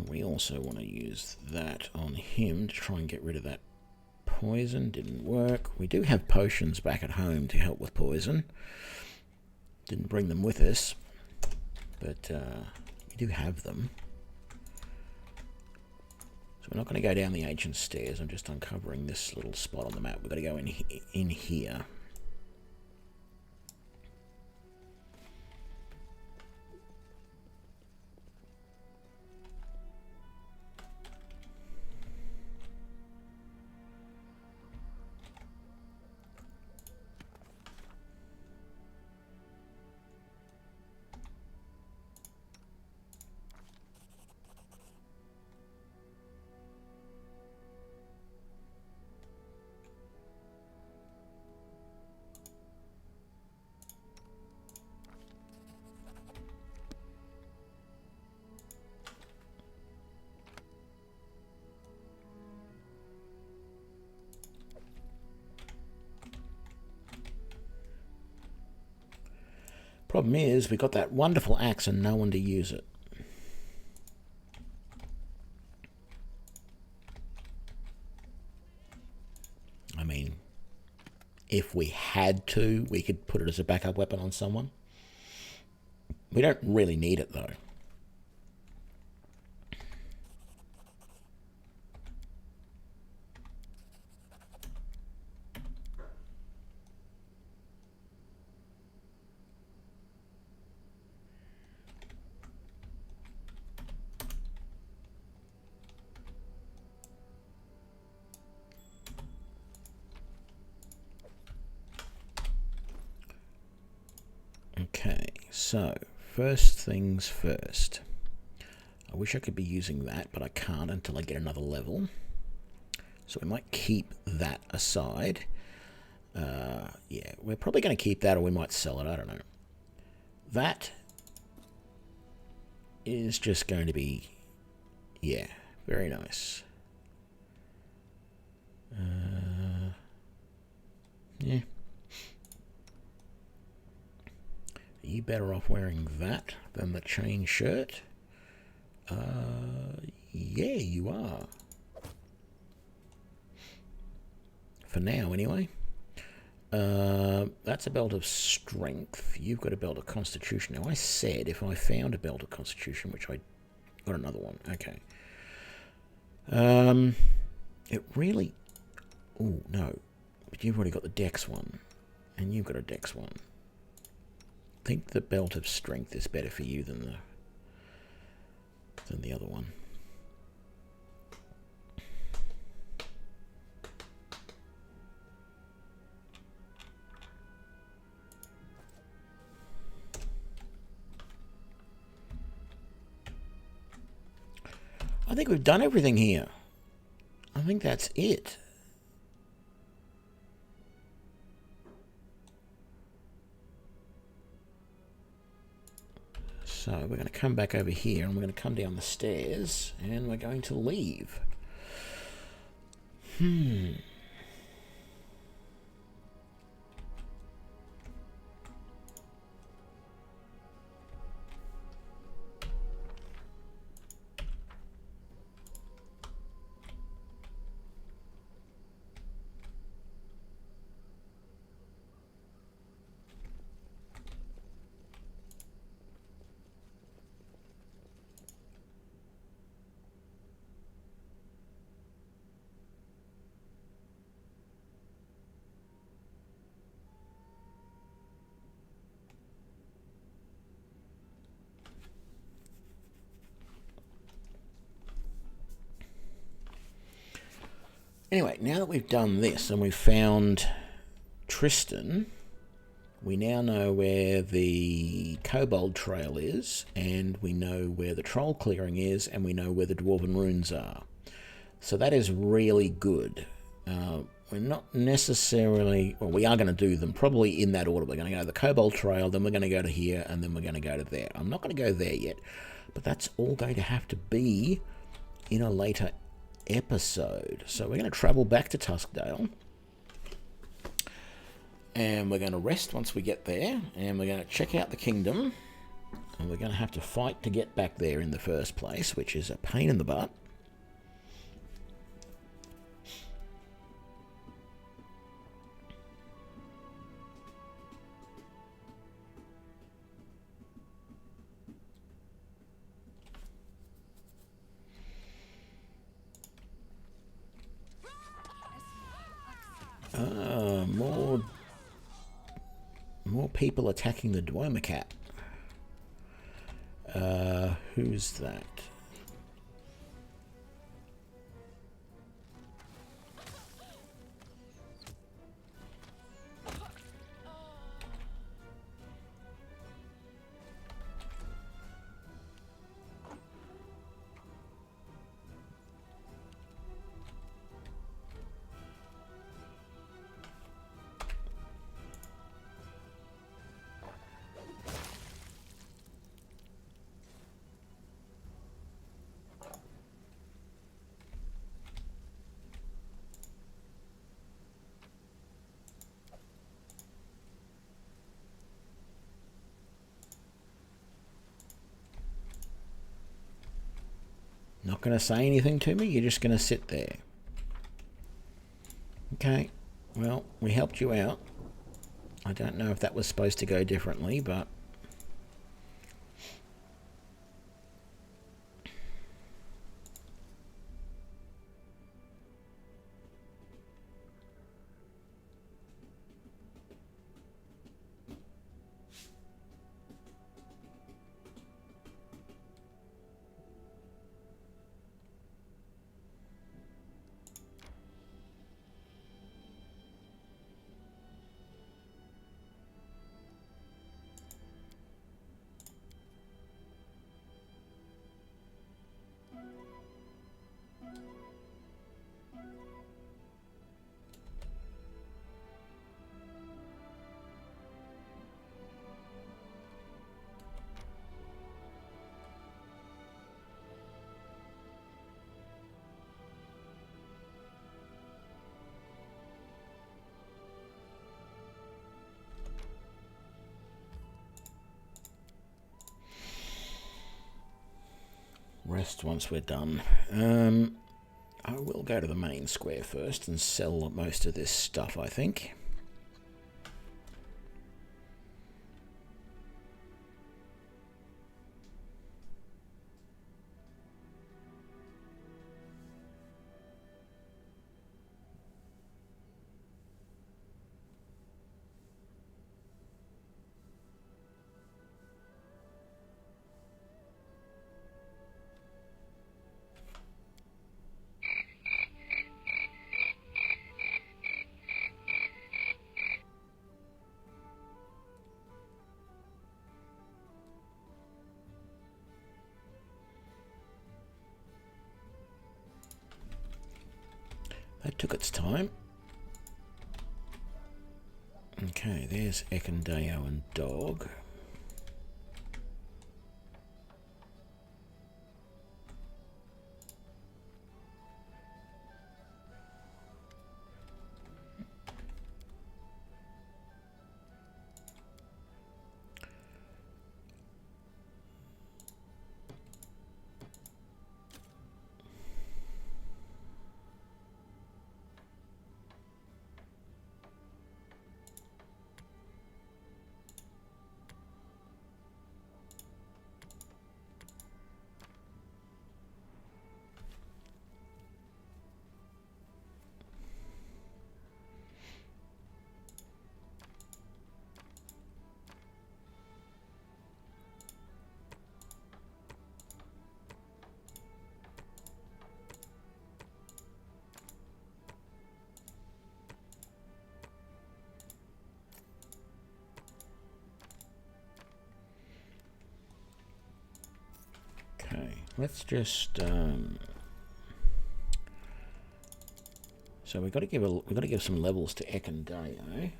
We also want to use that on him to try and get rid of that poison. Didn't work. We do have potions back at home to help with poison. Didn't bring them with us, but we do have them. So we're not going to go down the ancient stairs. I'm just uncovering this little spot on the map. We've got to go in here. Problem is, we've got that wonderful axe and no one to use it. I mean, if we had to, we could put it as a backup weapon on someone. We don't really need it, though. Okay, so first things first. I wish I could be using that, but I can't until I get another level. So we might keep that aside. Yeah, we're probably going to keep that, or we might sell it. I don't know. That is just going to be, yeah, very nice. Yeah. Are you better off wearing that than the chain shirt? Yeah, you are. For now, anyway. That's a belt of strength. You've got a belt of constitution. Now, I said if I found a belt of constitution, which I got another one. Okay. It really... Oh, no. But you've already got the dex one. And you've got a dex one. I think the belt of strength is better for you than the other one. I think we've done everything here. I think that's it. So we're going to come back over here and we're going to come down the stairs and we're going to leave. Anyway, now that we've done this and we've found Tristan, we now know where the Kobold Trail is, and we know where the Troll Clearing is, and we know where the Dwarven Runes are. So that is really good. We're not necessarily... Well, we are going to do them probably in that order. We're going to go to the Kobold Trail, then we're going to go to here, and then we're going to go to there. I'm not going to go there yet, but that's all going to have to be in a later episode. So we're going to travel back to Tuskdale, and we're going to rest once we get there, and we're going to check out the kingdom, and we're going to have to fight to get back there in the first place, which is a pain in the butt. More people attacking the Dwemer Cat. Who's that? Not going to say anything to me? You're just going to sit there. Okay. Well, we helped you out. I don't know if that was supposed to go differently, but... Rest once we're done. I will go to the main square first and sell most of this stuff, I think. That took its time. Okay, there's Ekandeo and Dog. Let's just so we've got to give some levels to Ekandeo,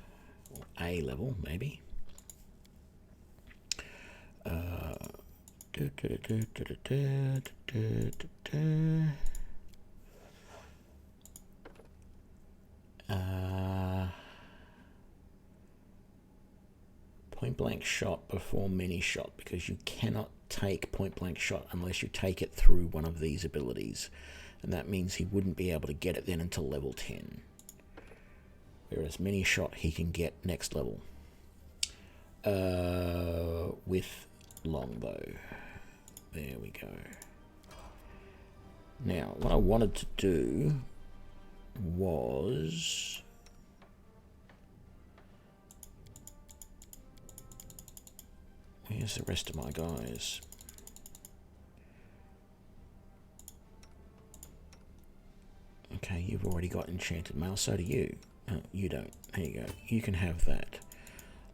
or A level maybe. Point blank shot before mini shot, because you cannot take point blank shot unless you take it through one of these abilities, and that means he wouldn't be able to get it then until level 10, whereas mini shot he can get next level with longbow. There we go. Now what I wanted to do was where's the rest of my guys? Okay, you've already got enchanted mail, so do you. You don't. There you go. You can have that.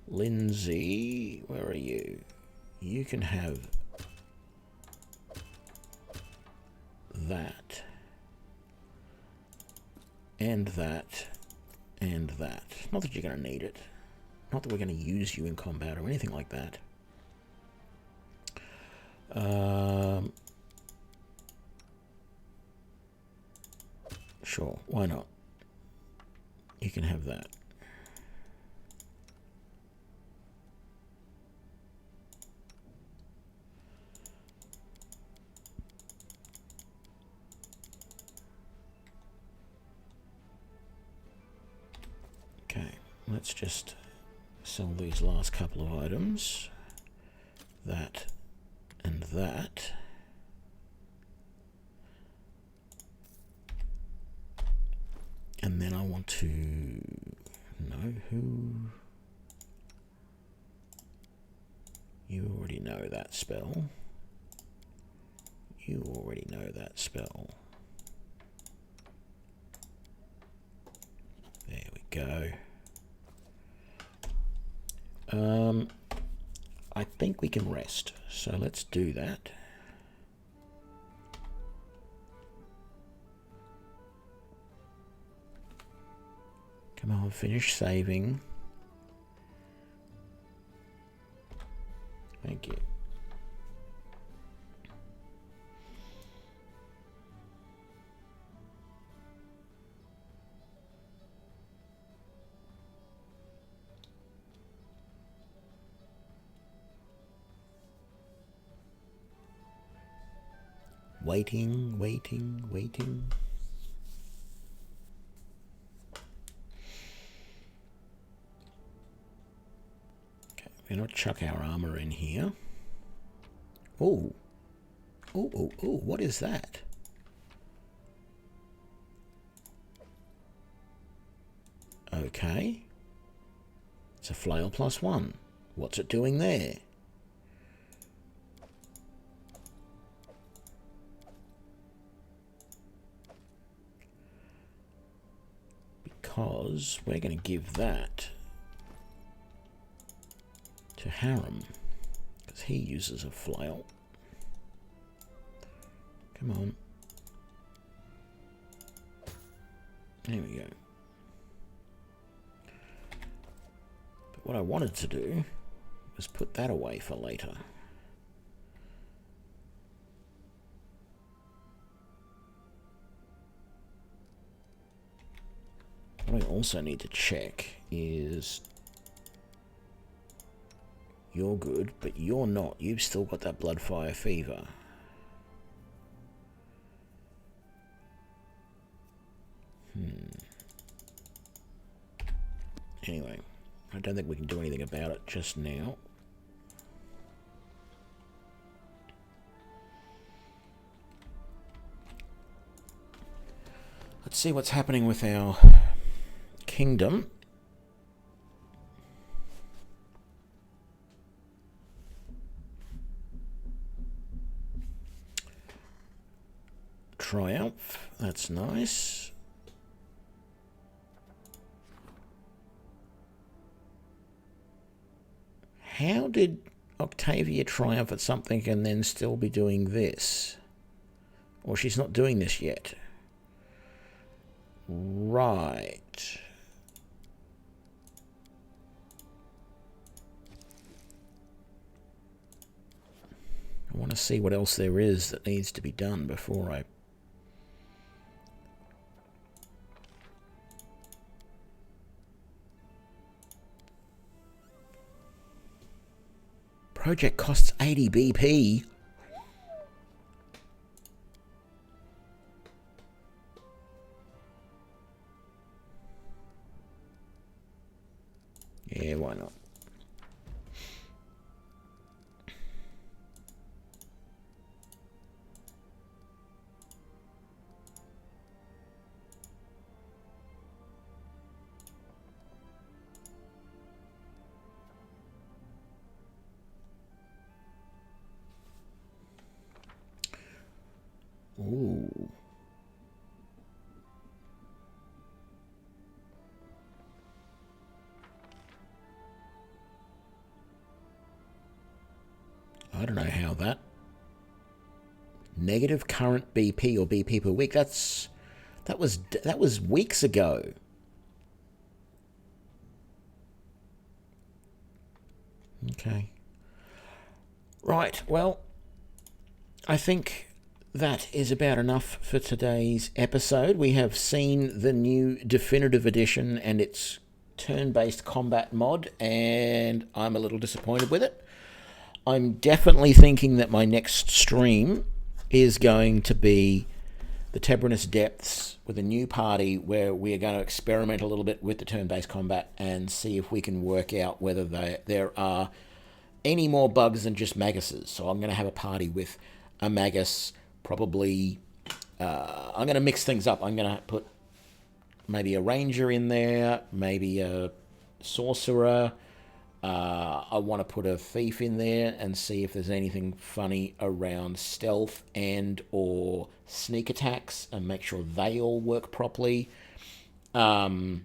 Lindsay, where are you? You can have that. And that. And that. Not that you're going to need it. Not that we're going to use you in combat or anything like that. Sure, why not? You can have that. let's just sell these last couple of items. That and that. And then I want to know who... You already know that spell. You already know that spell. There we go. I think we can rest, so let's do that. Come on, finish saving. Thank you. Waiting. Okay, we're gonna chuck our armor in here. Oh, what is that? Okay. It's a flail +1. What's it doing there? Because we're going to give that to Harem, because he uses a flail. Come on. There we go. But what I wanted to do was put that away for later. What I also need to check is you're good, but you're not. You've still got that blood fire fever. Anyway, I don't think we can do anything about it just now. Let's see what's happening with our kingdom. Triumph, that's nice. How did Octavia triumph at something and then still be doing this? Or she's not doing this yet. Right. I want to see what else there is that needs to be done before I... Project costs 80 BP. Yeah, why not? Ooh. I don't know how that. Negative current BP or BP per week. That was weeks ago. Okay. Right. Well, I think that is about enough for today's episode. We have seen the new Definitive Edition and its turn-based combat mod, and I'm a little disappointed with it. I'm definitely thinking that my next stream is going to be the Tebranus Depths with a new party where we are going to experiment a little bit with the turn-based combat and see if we can work out whether there are any more bugs than just Maguses. So I'm going to have a party with a Magus, probably. I'm going to mix things up. I'm going to put maybe a Ranger in there, maybe a Sorcerer. I want to put a Thief in there and see if there's anything funny around stealth and or sneak attacks and make sure they all work properly. Who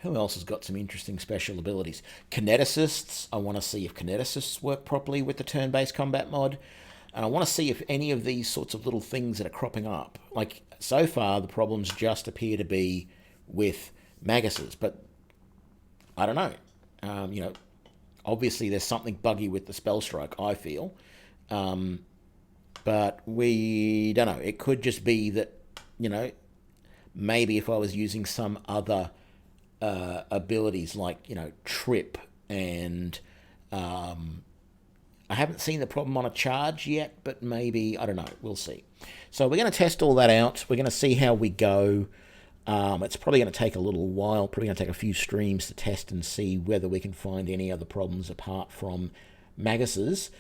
else has got some interesting special abilities? Kineticists. I want to see if Kineticists work properly with the turn-based combat mod. And I want to see if any of these sorts of little things that are cropping up. Like, so far, the problems just appear to be with Maguses, but I don't know. Obviously there's something buggy with the spell strike, I feel. But we don't know. It could just be that, maybe if I was using some other abilities like, trip and I haven't seen the problem on a charge yet, but maybe, I don't know, we'll see. So we're going to test all that out. We're going to see how we go. It's probably going to take a little while, probably going to take a few streams to test and see whether we can find any other problems apart from Maguses.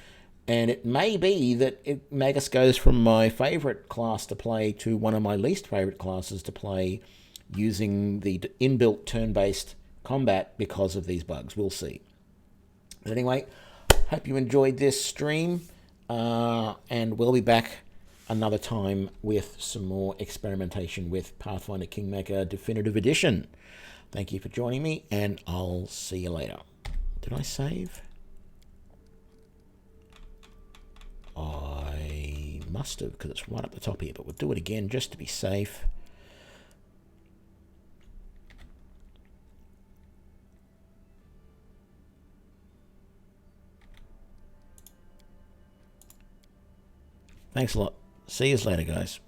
And it may be that Magus goes from my favourite class to play to one of my least favourite classes to play using the inbuilt turn-based combat because of these bugs. We'll see. But anyway, hope you enjoyed this stream, and we'll be back another time with some more experimentation with Pathfinder Kingmaker Definitive Edition. Thank you for joining me, and I'll see you later. Did I save? I must have, because it's right up the top here, but we'll do it again just to be safe. Thanks a lot. See you later, guys.